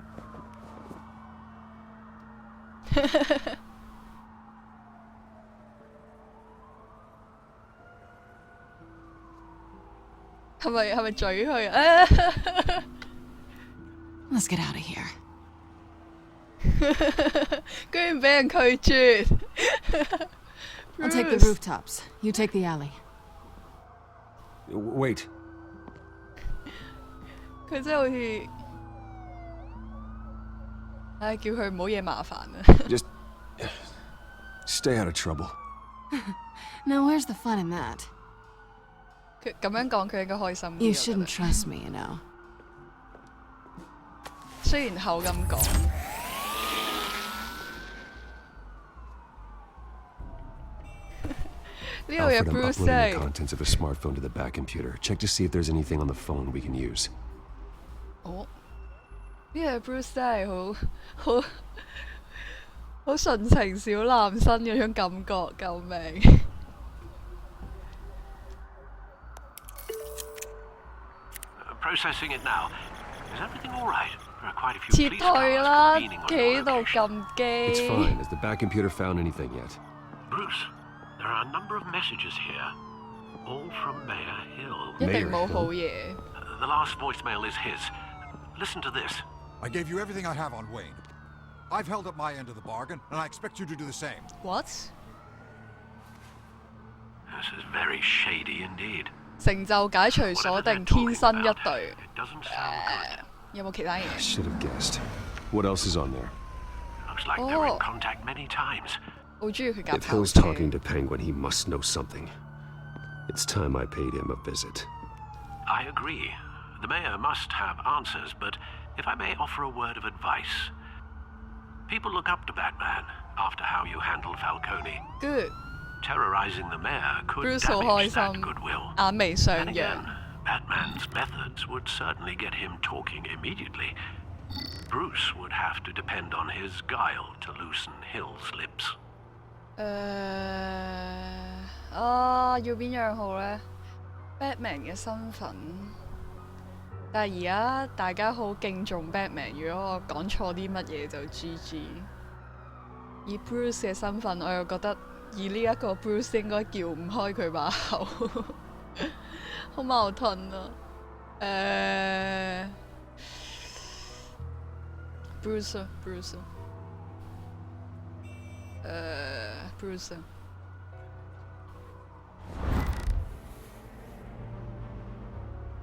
係咪嘴佢啊 Let's get out of here. 居然俾人拒絕。I'll take the rooftops. You take the alley. Wait. 佢真係好似，唉，叫佢唔好惹麻煩啊。Just stay out of trouble. Now where's the fun in that? 佢咁樣講，佢應該開心啲。You shouldn't trust me, you know. 雖然口咁講。Alfred, I'm uploading the contents of a smartphone to the back computer. Check to see if there's anything on the phone we can use. 哦，呢個 Bruce 真係好純情小男生嗰種感覺，救命！Processing it now. Is everything all right? There are quite a few police cars 撤退啦， convening on 企 your 度 location. 咁機。 It's fine. Has the back computer found anything yet? Bruce, there are a number of messages here, all from Mayor Hill. 一定冇好嘢。The last voicemail is his. Listen to this. I gave you everything I have on Wayne. I've held up my end of the bargain, and I expect you to do the same. What? This is very shady indeed. 成就解除鎖定，天生一對。有冇其他嘢 I should have guessed. What else is on there? Looks like they were in contact many times. 好中意佢架 If 跑 Hill's 車。 talking to Penguin, he must know something. It's time I paid him a visit. I agree. The mayor must have answers, but if I may offer a word of advice. People look up to Batman after how you handled Falcone. Good. Terrorizing the mayor could Bruce 好 damage 開 that 心， goodwill. 眼眉上 And 揚 again,。Batman's methods would certainly get him talking immediately. Bruce would have to depend on his guile to loosen Hill's lips. 要邊樣好呢 ？Batman 嘅身份，但係而家大家好敬重 Batman， 如果我講錯啲乜嘢就 GG。以 Bruce 嘅身份，我又覺得以呢一個 Bruce 應該叫唔開佢把口，好矛盾啊！Bruce。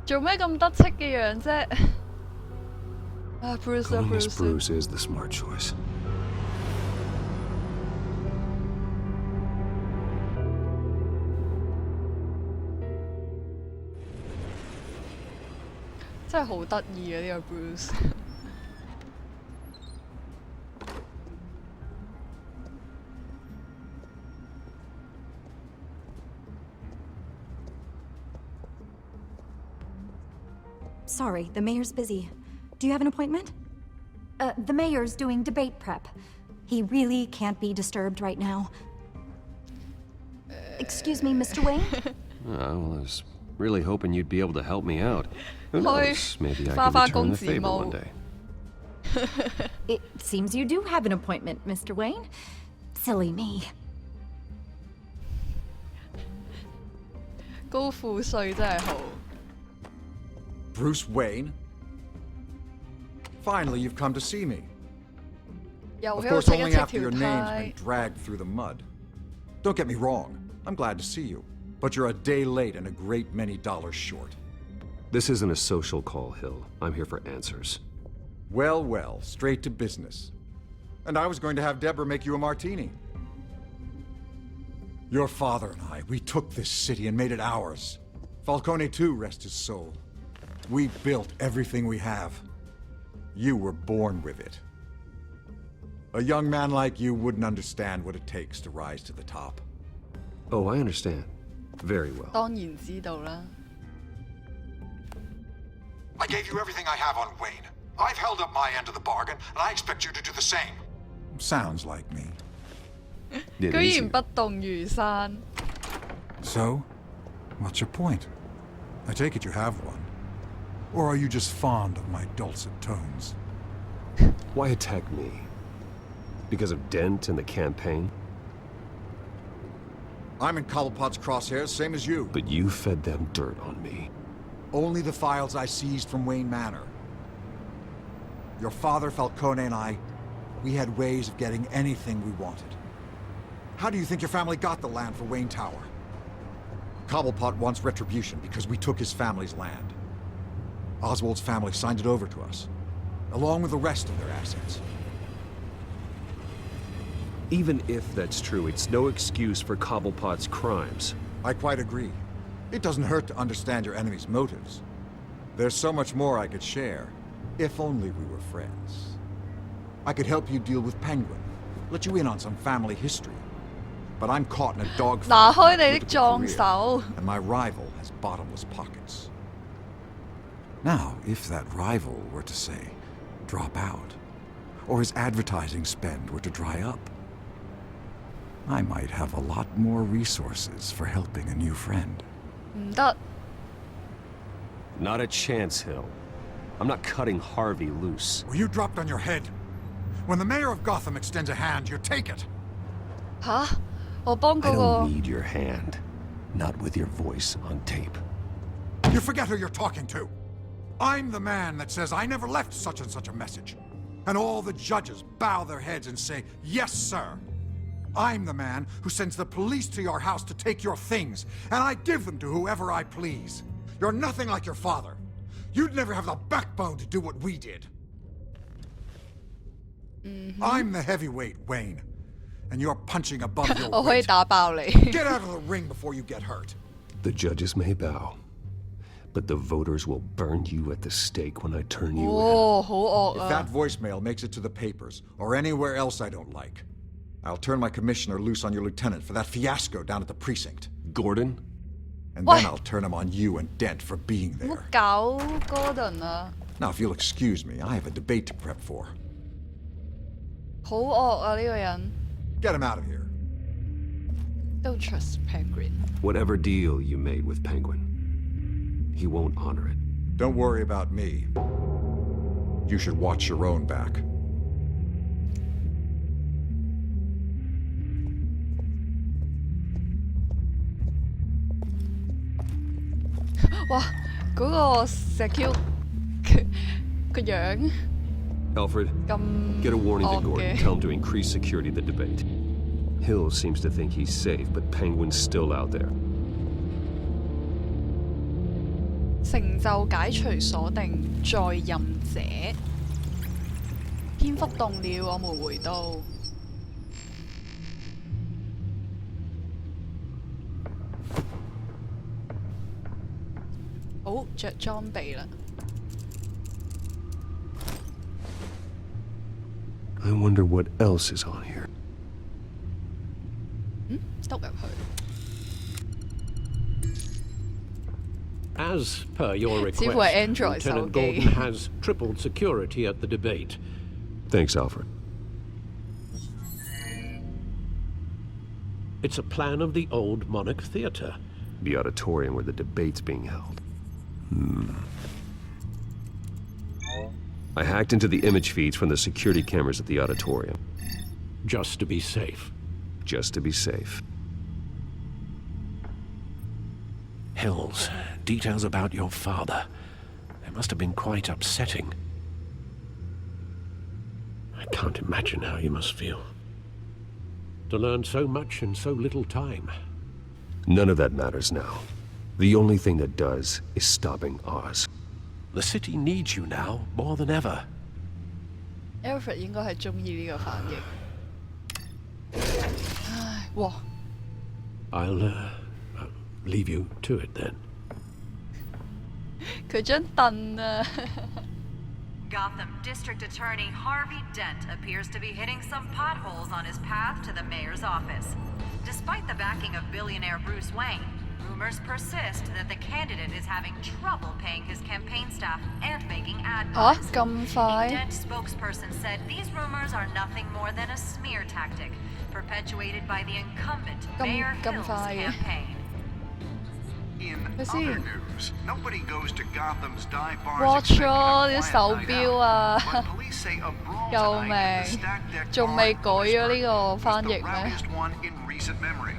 做咩咁得戚嘅樣啫Going as Bruce is the smart choice. 真係好得意啊！呢個 Bruce。Sorry, the mayor's busy. Do you have an appointment? The mayor's doing debate prep. He really can't be disturbed right now. Excuse me, Mr. Wayne? Well, I was really hoping you'd be able to help me out. Who knows? Maybe I can return the favor one day. It seems you do have an appointment, Mr. Wayne. Silly me. 高富帥真係好。 Bruce Wayne? Finally, you've come to see me. Of course, only after your name's been dragged through the mud. Don't get me wrong, I'm glad to see you. But you're a day late and a great many dollars short. This isn't a social call, Hill. I'm here for answers. Well, well, straight to business. And I was going to have Deborah make you a martini. Your father and I, we took this city and made it ours. Falcone too, rest his soul. We built everything we have. You were born with it. A young man like you wouldn't understand what it takes to rise to the top. Oh, I understand. Very well. 當然知道啦。 I gave you everything I have on Wayne. I've held up my end of the bargain, and I expect you to do the same. Sounds like me. 居然不動如山。 So, what's your point? I take it you have one. Or are you just fond of my dulcet tones? Why attack me? Because of Dent and the campaign? I'm in Cobblepot's crosshairs, same as you. But you fed them dirt on me. Only the files I seized from Wayne Manor. Your father, Falcone, and I, we had ways of getting anything we wanted. How do you think your family got the land for Wayne Tower? Cobblepot wants retribution because we took his family's land. Oswald's family signed it over to us, along with the rest of their assets. Even if that's true, it's no excuse for Cobblepot's crimes. I quite agree. It doesn't hurt to understand your enemy's motives. There's so much more I could share, If only we were friends. I could help you deal with Penguin, let you in on some family history. But I'm caught in a dogfight 拿開你的撞手 and my rival has bottomless pockets. Now, if that rival were to say, drop out, or his advertising spend were to dry up, I might have a lot more resources for helping a new friend. 唔得。Not a chance, Hill. I'm not cutting Harvey loose. Well, you dropped on your head. When the mayor of Gotham extends a hand, you take it. 吓？我幫 I 嗰 don't 個 need your hand. Not with your voice on tape. You forget who you're talking to. I'm the man that says I never left such and such a message. And all the judges bow their heads and say, yes, sir. I'm the man who sends the police to your house to take your things, and I give them to whoever I please. You're nothing like your father. You'd never have the backbone to do what we did. I'm the heavyweight, Wayne, and you're punching above your 我可以 weight. 打爆你。 Get out of the ring before you get hurt. The judges may bow, but the voters will burn you at the stake when I turn you 哦，好惡 If 啊！ that voicemail makes it to the papers, or anywhere else I don't like, I'll turn my commissioner loose on your lieutenant for that fiasco down at the precinct. Gordon? And What? then I'll turn him on you and Dent for being 唔好 there. 搞 Gordon 啊！ Now, if you'll excuse me, I have a debate to prep for. 好惡啊！呢個人 Get him out of here. Don't trust Penguin。 Whatever deal you made with Penguin, he won't honor it. Don't worry about me. You should watch your own back. 哇！嗰、個石 Q 個樣 Alfred, 咁 get a warning to 惡 Gordon. 嘅 Tell him to increase security of the debate. Hill seems to think he's safe, but Penguin's still out there. 成就解除鎖定，在任者。蝙蝠動了，我們回到。好，着裝備啦。 I wonder what else is on here. 篤入去。 As per your 似乎係 request, Android 手 Lieutenant 機。 Gordon has tripled security at the debate. Thanks, Alfred. It's a plan of the old Monarch Theatre. The auditorium where the debate's being held. I hacked into the image feeds from the security cameras at the auditorium. Just to be safe. Just to be safe. Hills, details about your father. They must have been quite upsetting. I can't imagine how you must feel. To learn so much in so little time. None of that matters now. The only thing that does is stopping Oz. The city needs you now more than ever. Alfred 應該係中意呢個反應。唉，哇！ I'll leave you to it then. 佢張凳啊！ Gotham District Attorney Harvey Dent appears to be hitting some potholes on his path to the mayor's office. Despite the backing of billionaire Bruce Wayne, rumors persist that the candidate is having trouble paying his campaign staff and making ad buys. 嚇咁快？ A Dent spokesperson said these rumors are nothing more than a smear tactic perpetuated by the incumbent Mayor Hill's campaign. In other news, nobody goes to Gotham's dive bars Watch expecting a 咗啲 quiet 手 night 錶 out, 啊！ but police say a brawl 救 tonight at the 命！ Stack Deck 仲 bar 未 in 改咗呢 Lewisburg 個翻 was the 譯咩？ rowdiest one in recent memory.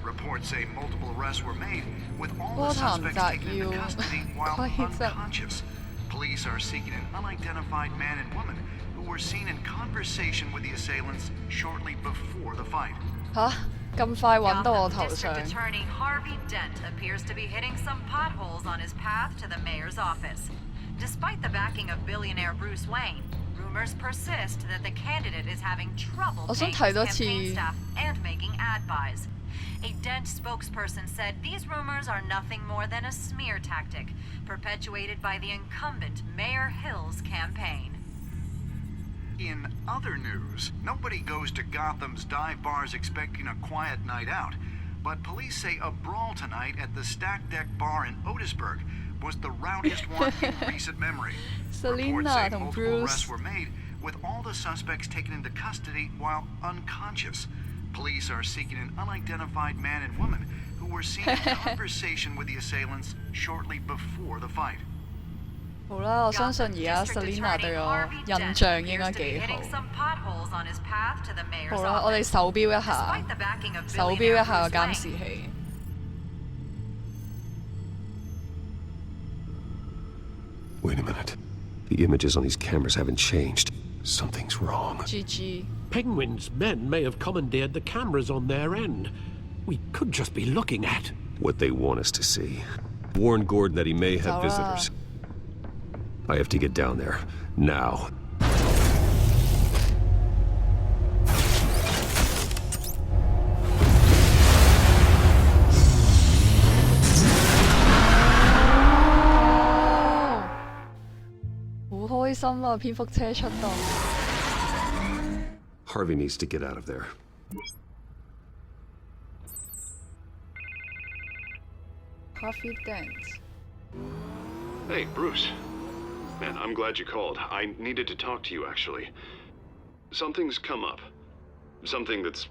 Reports say multiple arrests were made, with all 歌 the 壇 suspects 摘 taken 要 into custody while 規則。 unconscious. Police are seeking an unidentified man and woman who were seen in conversation with the assailants shortly before the fight. 嚇咁快揾到我頭 Gotham 上 District Attorney Harvey Dent appears to be hitting some potholes on his path to the mayor's office. Despite the backing of billionaire Bruce Wayne, rumors persist that the candidate is having trouble 我想 paying 睇 his 多次 campaign staff and making ad buys. A Dent spokesperson said these rumors are nothing more than a smear tactic perpetuated by the incumbent Mayor Hill's campaign. In other news, nobody goes to Gotham's dive bars expecting a quiet night out, but police say a brawl tonight at the Stack Deck Bar in Otisburg was the rowdiest one in recent memory. Reports say multiple arrests were made, with all the suspects taken into custody while unconscious. Police are seeking an unidentified man and woman who were seen in conversation with the assailants shortly before the fight. 好啦，我相信而家 Selina 對我印象應該幾好。好啦，我哋手標一下，手標一下個監視器。Wait a minute. The images on these cameras haven't changed. Something's wrong. GG. Penguin's men may have commandeered the cameras on their end. We could just be looking at what they want us to see. Warn Gordon that he may have visitors. I have to get down there. Now. Harvey needs to get out of there. Harvey Dent. Hey, Bruce. Man, I'm glad you called. I needed to talk to you, actually. Something's come up. Something that's...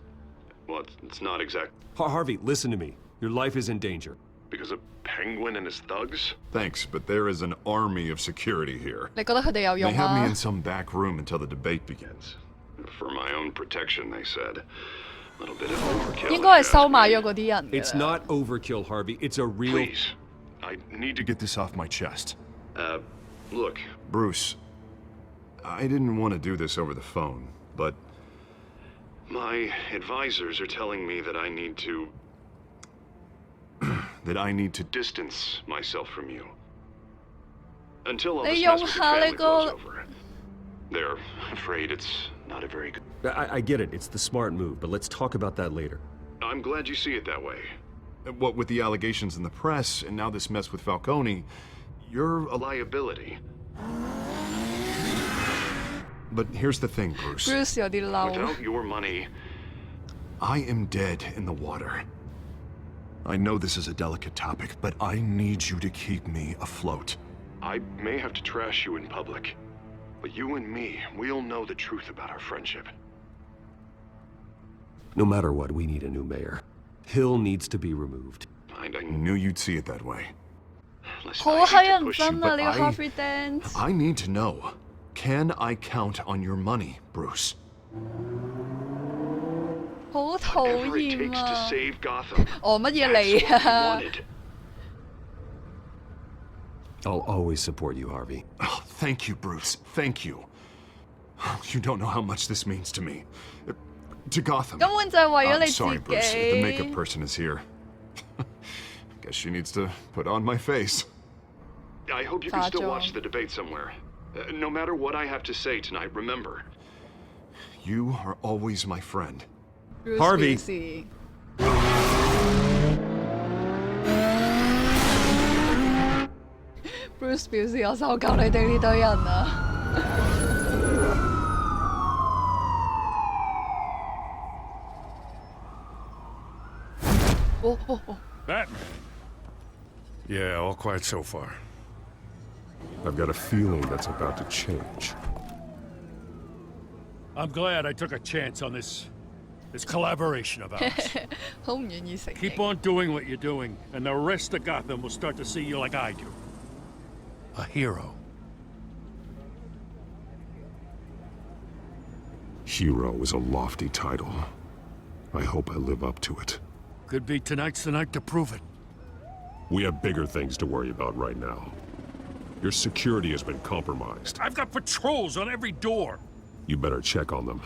well, it's not exact... Harvey, listen to me. Your life is in danger. Because of Penguin and his thugs? Thanks, but there is an army of security here. 你覺得佢哋有用啊？ They have me in some back room until the debate begins. For my own protection, they said. A little bit of overkill. 應該係收買咗嗰啲人。 It's not overkill, Harvey. It's a real... Please. I need to get this off my chest. Look. Bruce, I didn't want to do this over the phone, but... My advisors are telling me that I need to... that I need to distance myself from you. Until all this mess with your family blows over. They're afraid it's not a very good... I get it. It's the smart move, but let's talk about that later. I'm glad you see it that way. What with the allegations in the press, and now this mess with Falcone, you're a liability. But here's the thing, Bruce. Bruce,有啲嬲。 Without your money... I am dead in the water. I know this is a delicate topic, but I need you to keep me afloat. I may have to trash you in public, but you and me, we'll know the truth about our friendship. No matter what, we need a new mayor. Hill needs to be removed. I knew you'd see it that way.好乞人憎啊！呢個 Harvey Dent。 I need to know. Can I count on your money, Bruce? 好討厭啊！哦，乜嘢嚟啊？ I'll always support you, Harvey. Oh, thank you, Bruce. Thank you. You don't know how much this means to me. To Gotham. 根本就係為咗你自己。 Sorry, Bruce. The makeup person is here. Guess she needs to put on my face. I hope you can still watch the debate somewhere. No matter what I have to say tonight, remember. You are always my friend. Bruce Harvey. Busy. Bruce 表示我受夠你哋呢堆人啦。Batman. Yeah, all quiet so far. I've got a feeling that's about to change. I'm glad I took a chance on this collaboration of ours. 好唔願意承認。 Keep on doing what you're doing, and the rest of Gotham will start to see you like I do. A hero. Hero is a lofty title. I hope I live up to it. Could be tonight's the night to prove it. We have bigger things to worry about right now. Your security has been compromised. I've got patrols on every door. You better check on them.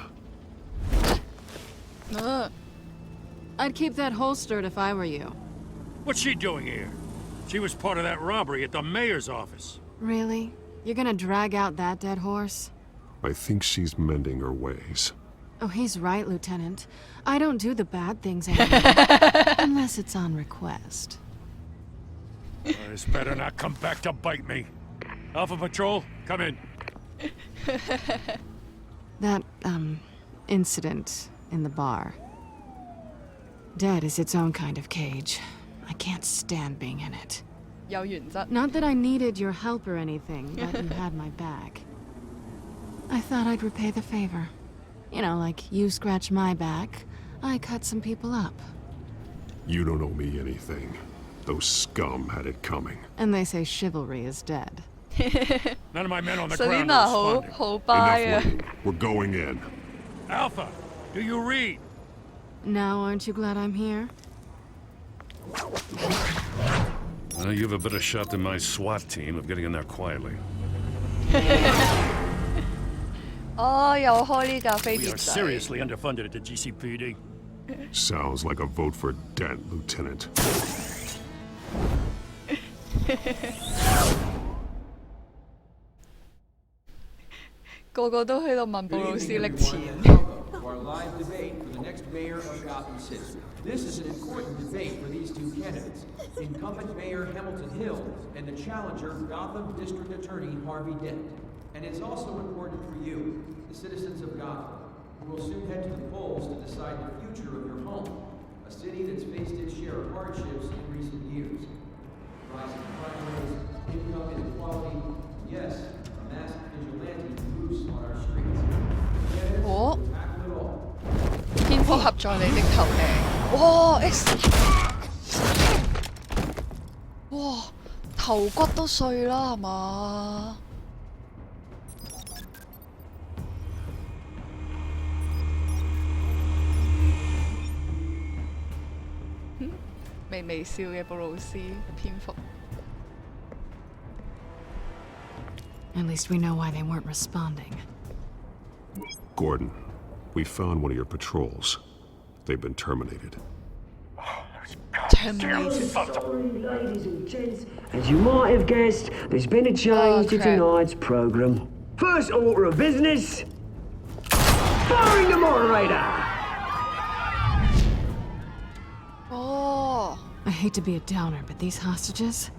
I'd keep that holstered if I were you. What's she doing here? She was part of that robbery at the mayor's office. Really? You're gonna drag out that dead horse? I think she's mending her ways. Oh, he's right, Lieutenant. I don't do the bad things anymore. Unless it's on request. This better not come back to bite me. Alpha Patrol, come in. That, incident in the bar. Dead is its own kind of cage. I can't stand being in it. Not that I needed your help or anything, but you had my back. I thought I'd repay the favor. You know, like you scratch my back, I cut some people up. You don't owe me anything. Those scum had it coming. And they say chivalry is dead. None of my men on the ground are responding. Enough waiting. We're going in. Alpha, do you read? Now, aren't you glad I'm here? You have a better shot than my SWAT team of getting in there quietly. We are seriously underfunded at the GCPD. Sounds like a vote for Dent, Lieutenant. 個個都喺度問布魯斯拎錢。 Our live debate for the next mayor of Gotham City. This is an important debate for these two candidates, incumbent Mayor Hamilton Hill and the challenger Gotham District Attorney Harvey Dent. And it's also important for you, the citizens of Gotham, who will soon head to the polls to decide the future of your home, a city that's faced its share of hardships in recent years. Rising crime rates, income inequality, yes, a masked vigilante loose on our streets. 哦，蝙蝠俠在你的頭頂，哇 X， 哇頭骨都碎啦係嘛？微笑嘅布魯斯蝙蝠。 At least we know why they weren't responding. Gordon, we found one of your patrols. They've been terminated. Terminated. Sorry, ladies and gents. As you might have guessed, there's been a change to tonight's program. First order of business, firing the moderator. Oh. I hate to be a downer, but these hostages,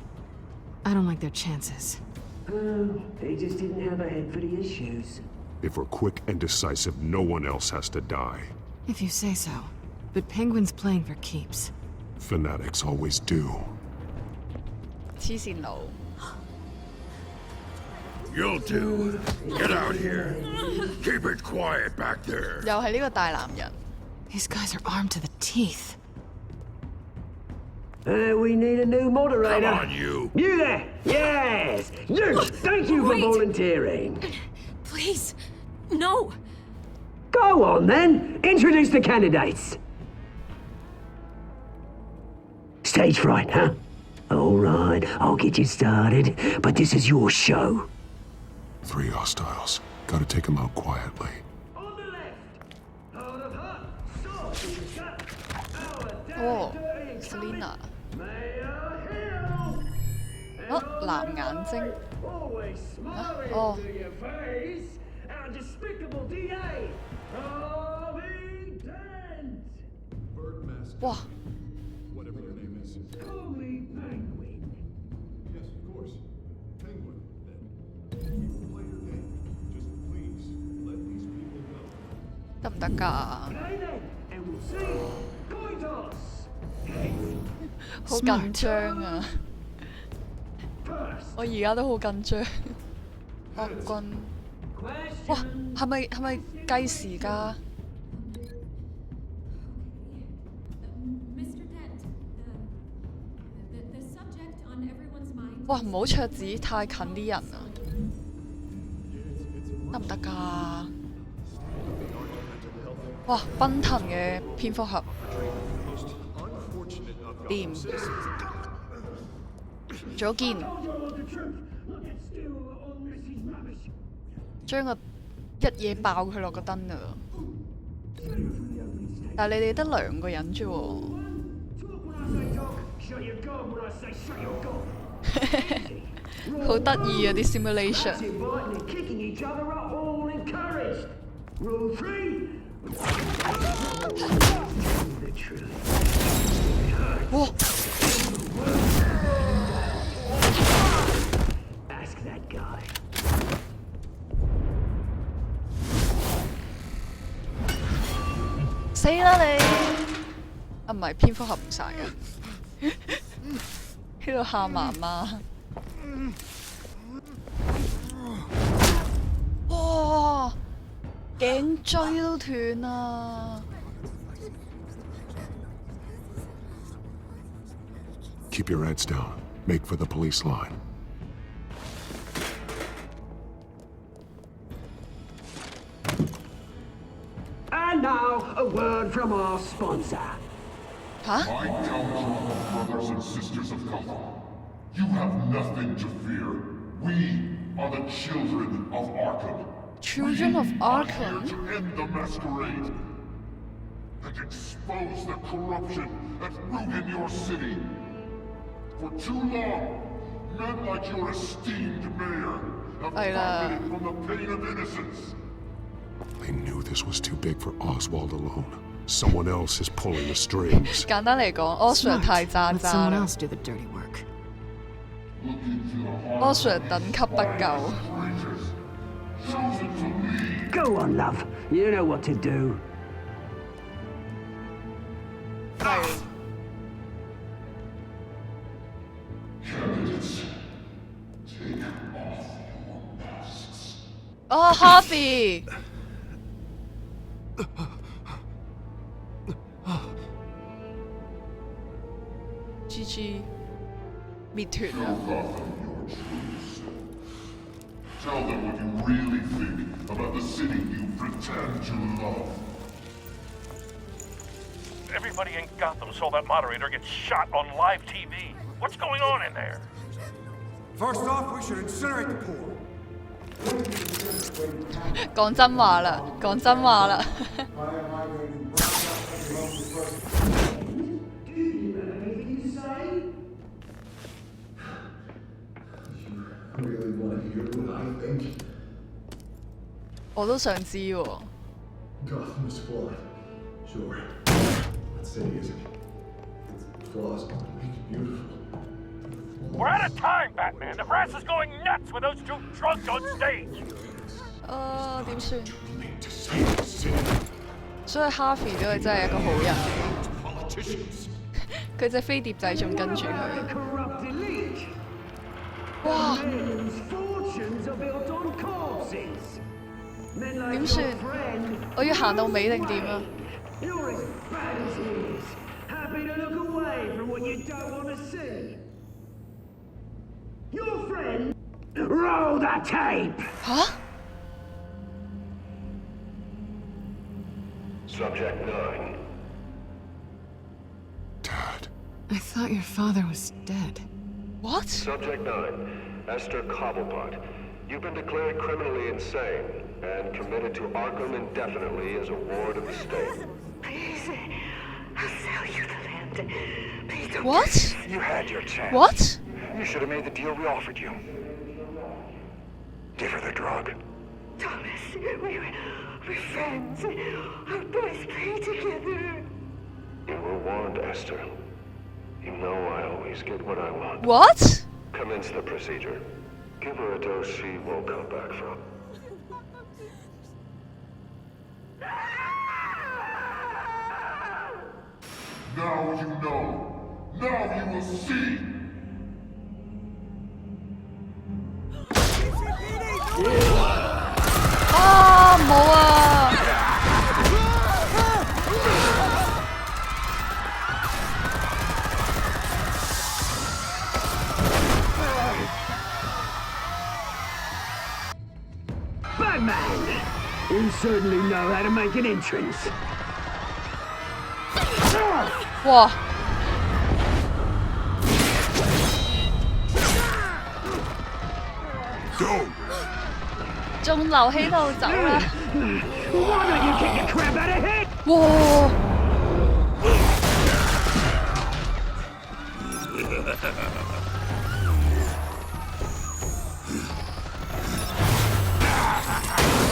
I don't like their chances. Oh, they just didn't have a head for the issues. If we're quick and decisive, no one else has to die. If you say so. But Penguin's playing for keeps. Fanatics always do. 黐線佬。 You'll do. Get out here. Keep it quiet back there. 又係呢個大男人。 These guys are armed to the teeth. We need a new moderator. Come on, you. You there? Yes. You. Thank you for volunteering. Please, no. Go on then. Introduce the candidates. Stage fright, huh? All right, I'll get you started, but this is your show. 3 hostiles. Gotta take them out quietly. Oh, Selena. 哦，藍眼睛。哦。哇！ 得唔得㗎？好緊張啊！我而家都好緊張。惡軍，哇，係咪計時㗎？哇，唔好桌子太近啲人啊！得唔得㗎？ 哇！奔騰嘅蝙蝠俠，掂，左肩，將個一嘢爆佢落個燈啊！但係你哋得2個人啫喎，好得意啊啲 simulation。哇！ Ask that guy. 死啦你！啊唔係蝙蝠俠唔晒啊！喺度喊媽媽。哇！頸椎都斷啦！ Keep your heads down. Make for the police line. And now, a word from our sponsor. Huh? My Telltale brothers and sisters of Gotham, you have nothing to fear. We are the Children of Arkham. Children of Arkham? To end the masquerade and expose the corruption that ruined your city. For too long, men like your esteemed mayor have profited from the pain of innocence. They knew this was too big for Oswald alone. Someone else is pulling the strings. 簡單嚟講 ，Oswald 太渣渣啦。 Someone else do the dirty work. Oswald 等級不夠。 Go on, love. You know what to do. 係。 哦 ，Harvey。GG， 滅團啦。 Tell them what you really think about the city you pretend to love. Everybody in Gotham saw that moderator get shot on live TV. What's going on in there? First off, we should incinerate the pool. 講真話啦，講真話啦。我都想知喎。 Gotham is flawed. Sure. That city isn't. Its flaws make it beautiful. We're out of time, Batman. The press is going nuts with those two drunks on stage. 點算？所以 Harvey 都係真係一個好人。佢隻飛碟仔仲跟住佢。哇！點算？我要行到尾定點啊？ Your friend, roll the tape. Huh? Subject 9. Dad. I thought your father was dead. What? Subject 9, Esther Cobblepot. You've been declared criminally insane and committed to Arkham indefinitely as a ward of the state. Please, I'll sell you the land. Please don't. What? You had your chance. What? You should have made the deal we offered you. Give her the drug. Thomas, we're friends. Our boys play together. You were warned, Esther. You know I always get what I want. What? Commence the procedure. Give her a dose she won't come back from. Now you know. Now you will see. 啊！冇啊！ Batman! You certainly know how to make an entrance. 哇！仲留喺度走啦！哇！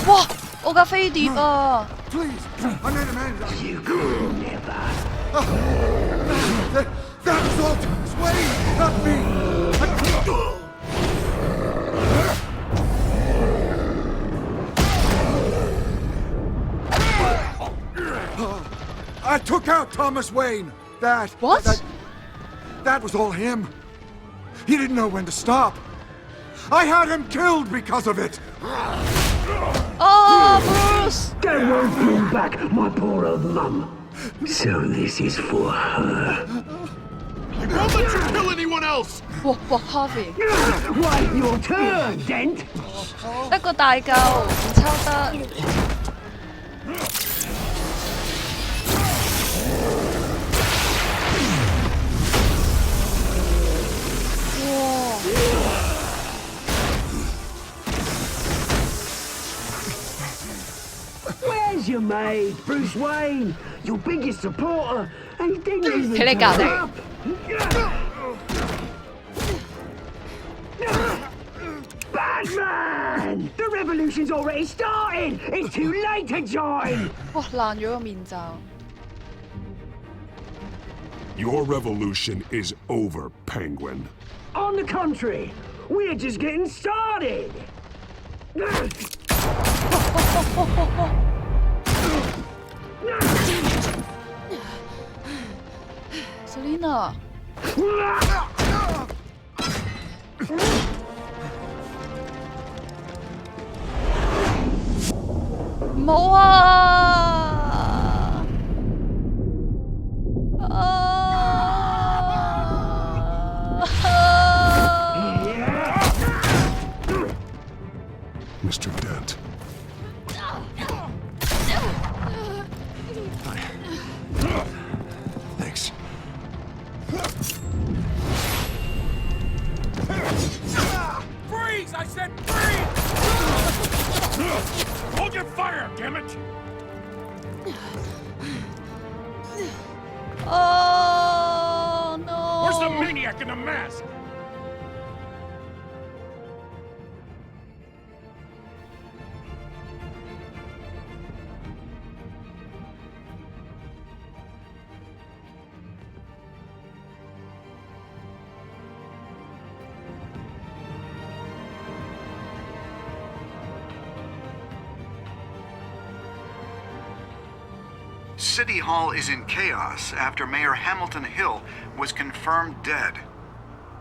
哇！我架飛碟啊！ please, I made amends. You could never. That was all Thomas Wayne, not me. I took out Thomas Wayne. What? That was all him. He didn't know when to stop. I had him killed because of it. Oh, Bruce! That won't bring back my poor old mum. So this is for her. I won't let you kill anyone else! What, Harvey? Wait your turn, Dent. 一個大嚿唔抽得。Where's your mate, Bruce Wayne? Your biggest supporter, and he didn't even Kill it, turn Gandhi. up. Batman! The revolution's already started! It's too late to join! 哇，爛咗個面罩。 Your revolution is over, Penguin. On the contrary, we're just getting started! Selina。冇啊！Mr. Dent. Thanks. Freeze! I said freeze! Hold your fire, damn it! Oh no! Where's the maniac in the mask? City Hall is in chaos after Mayor Hamilton Hill was confirmed dead.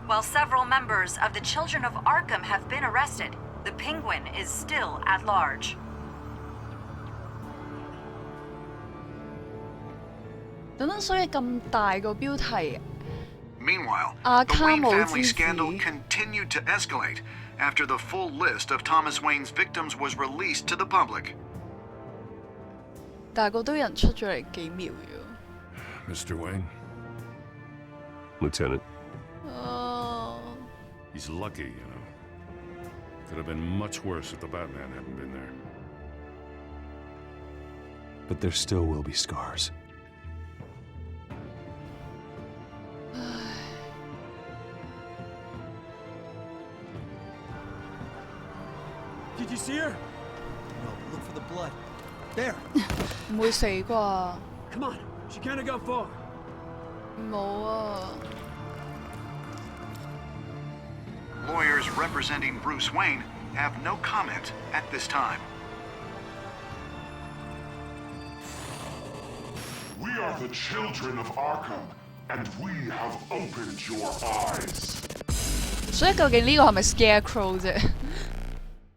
While several members of the Children of Arkham have been arrested, the Penguin is still at large. 等等，所以咁大個標題。 Meanwhile, 阿 the 卡 Wayne 姆 family 之子 scandal continued to escalate after the full list of Thomas Wayne's victims was released to the public. 但係個堆人出咗嚟幾秒啫。 Mr. Wayne? Lieutenant. He's lucky, you know. Could have been much worse if the Batman hadn't been there. But there still will be scars. Did you see her? No, look for the blood. There. 唔會死啩？ Come on, she can't go far. 冇啊。 Lawyers representing Bruce Wayne have no comment at this time. We are the Children of Arkham, and we have opened your eyes. 所以究竟呢個係咪 Scarecrow 啫？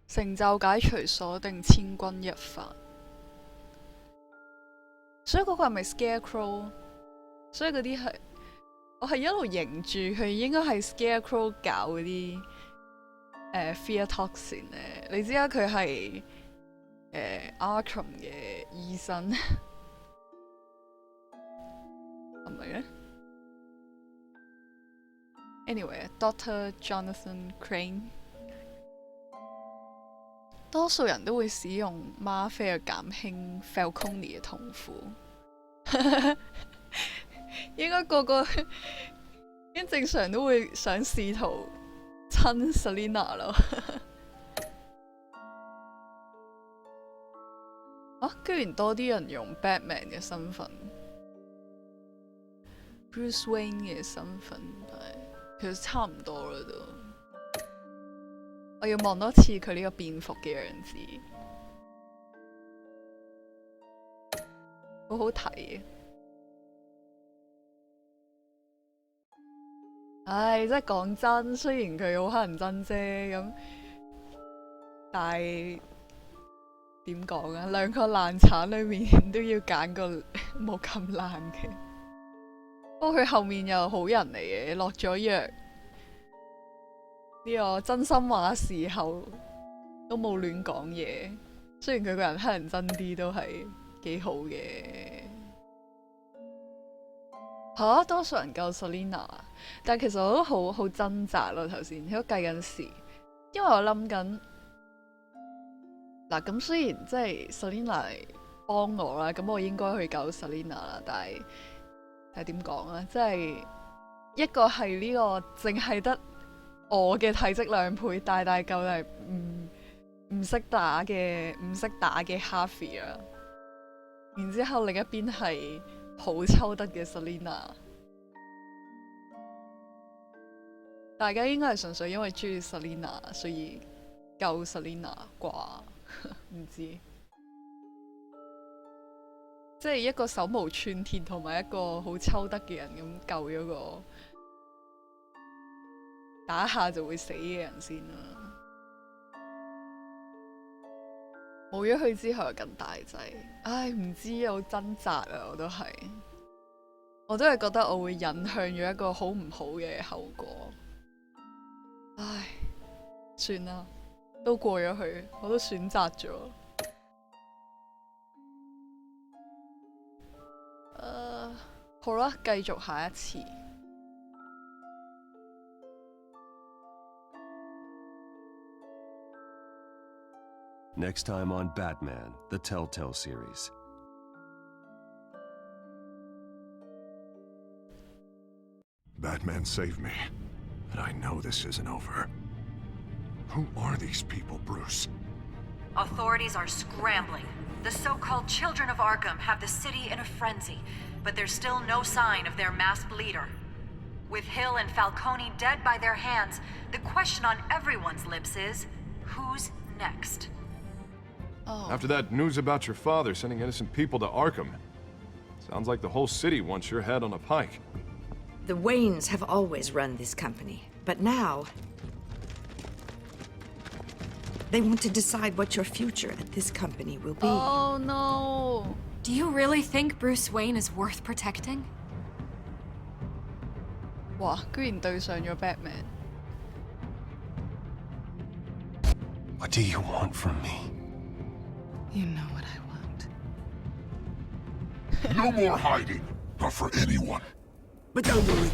成就解除鎖定千鈞一髮。所以嗰個係咪 Scarecrow？ 所以嗰啲係我係一路認住佢應該係 Scarecrow 搞嗰啲fear toxin 咧。你知啦，佢係Arkham 嘅醫生，係咪咧 ？Anyway，Dr. Jonathan Crane， 多數人都會使用嗎啡去減輕 Falcone 嘅痛苦。應該個個應正常都會想試圖親 Selina 咯。啊！居然多啲人用 Batman 嘅身份 ，Bruce Wayne 嘅身份係其實差唔多啦都。我要望多次佢呢個變服嘅樣子，好好睇嘅。唉，真係講真，雖然佢好乞人憎啫咁，但係點講啊？兩個爛產裏面都要揀個冇咁爛嘅。不過佢後面又好人嚟嘅，落咗藥呢個真心話時候都冇亂講嘢。雖然佢個人乞人憎啲，都係幾好嘅。多數人救 Selina， 但其實我都好掙扎咯。頭先喺度計緊時，因為我諗緊嗱，咁雖然即係 Selina 嚟幫我啦，咁我應該去救 Selina 啦，但係點講啊？即係一個係呢個淨係得我嘅體積2倍，大救係唔識打嘅 Harvey 啦，然之後另一邊係好抽得嘅 Selina， 大家應該係純粹因為中意 Selina 所以救 Selina 啩？唔知，即係一個手無寸鐵同埋一個好抽得嘅人咁救咗個打下就會死嘅人先啦。冇咗佢之後又更大劑，唉，唔知有掙扎啊！我都係覺得我會引向咗一個好唔好嘅後果。唉，算啦，都過咗去，我都選擇咗。好啦，繼續下一次。Next time on Batman, the Telltale Series. Batman saved me, but I know this isn't over. Who are these people, Bruce? Authorities are scrambling. The so-called Children of Arkham have the city in a frenzy, but there's still no sign of their masked leader. With Hill and Falcone dead by their hands, the question on everyone's lips is, who's next? After that news about your father sending innocent people to Arkham, sounds like the whole city wants your head on a pike. The Waynes have always run this company, but now they want to decide what your future at this company will be. Oh no! Do you really think Bruce Wayne is worth protecting? 哇！居然對上咗 Batman。 What do you want from me? You know what I want. No more hiding, not for anyone. But don't worry,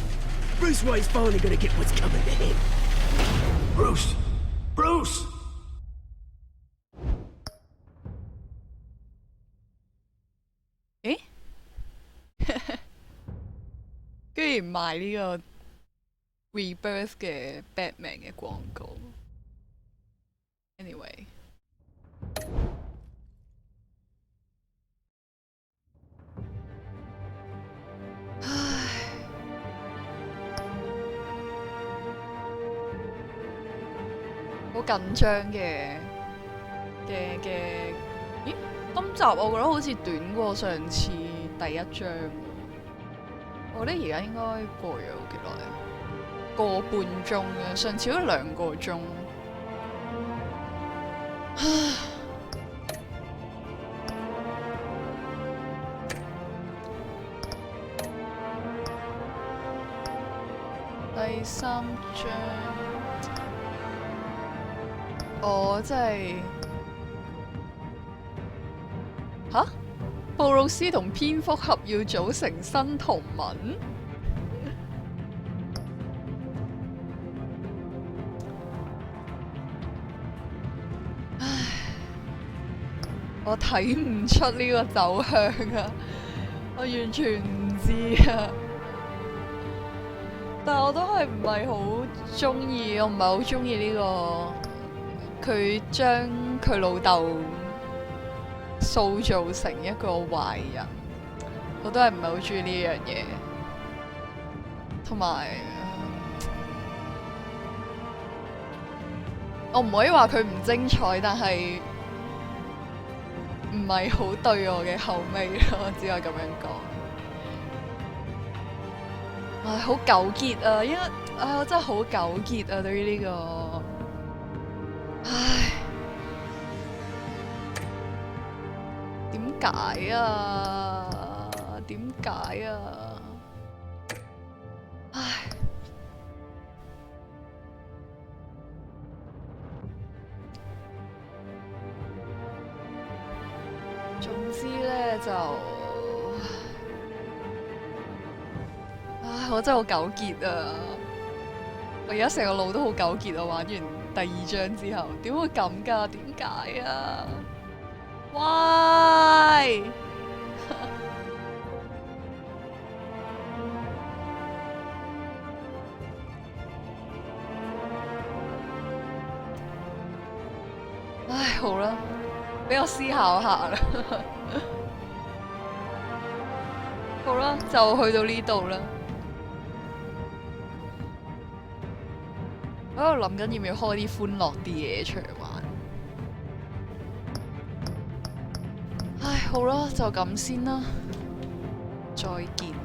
Bruce Wayne's finally gonna get what's coming to him. Bruce! Bruce! 誒？居然賣呢個 Rebirth 嘅 Batman 嘅廣告。Anyway。 好緊張嘅，咦？今集我覺得好似短過上次第一章，我覺得而家應該過咗幾耐啊？個半鐘嘅，上次都2個鐘。第3章。 真係吓？布魯斯同蝙蝠俠要組成新同盟？唉，我睇唔出呢個走向啊！我完全唔知啊！但係我都係唔係好中意，我唔係好中意呢個。 佢將佢老豆塑造成一個壞人，我都係唔係好中意呢樣嘢。同埋，我唔可以話佢唔精彩，但係唔係好對我嘅口味咯，只可以咁樣講。唉，好糾結啊！因為我真係好糾結啊，對於呢個，唉，點解啊？點解啊？唉，總之咧就，唉，我真係好糾結啊！我而家成個腦都好糾結啊！玩完第2章之後，點會咁㗎？點解啊？Why？唉，好啦，俾我思考下啦。好啦，就去到呢度啦。我喺度諗緊要唔要開啲歡樂啲嘢出嚟玩。唉，好啦，就咁先啦，再見。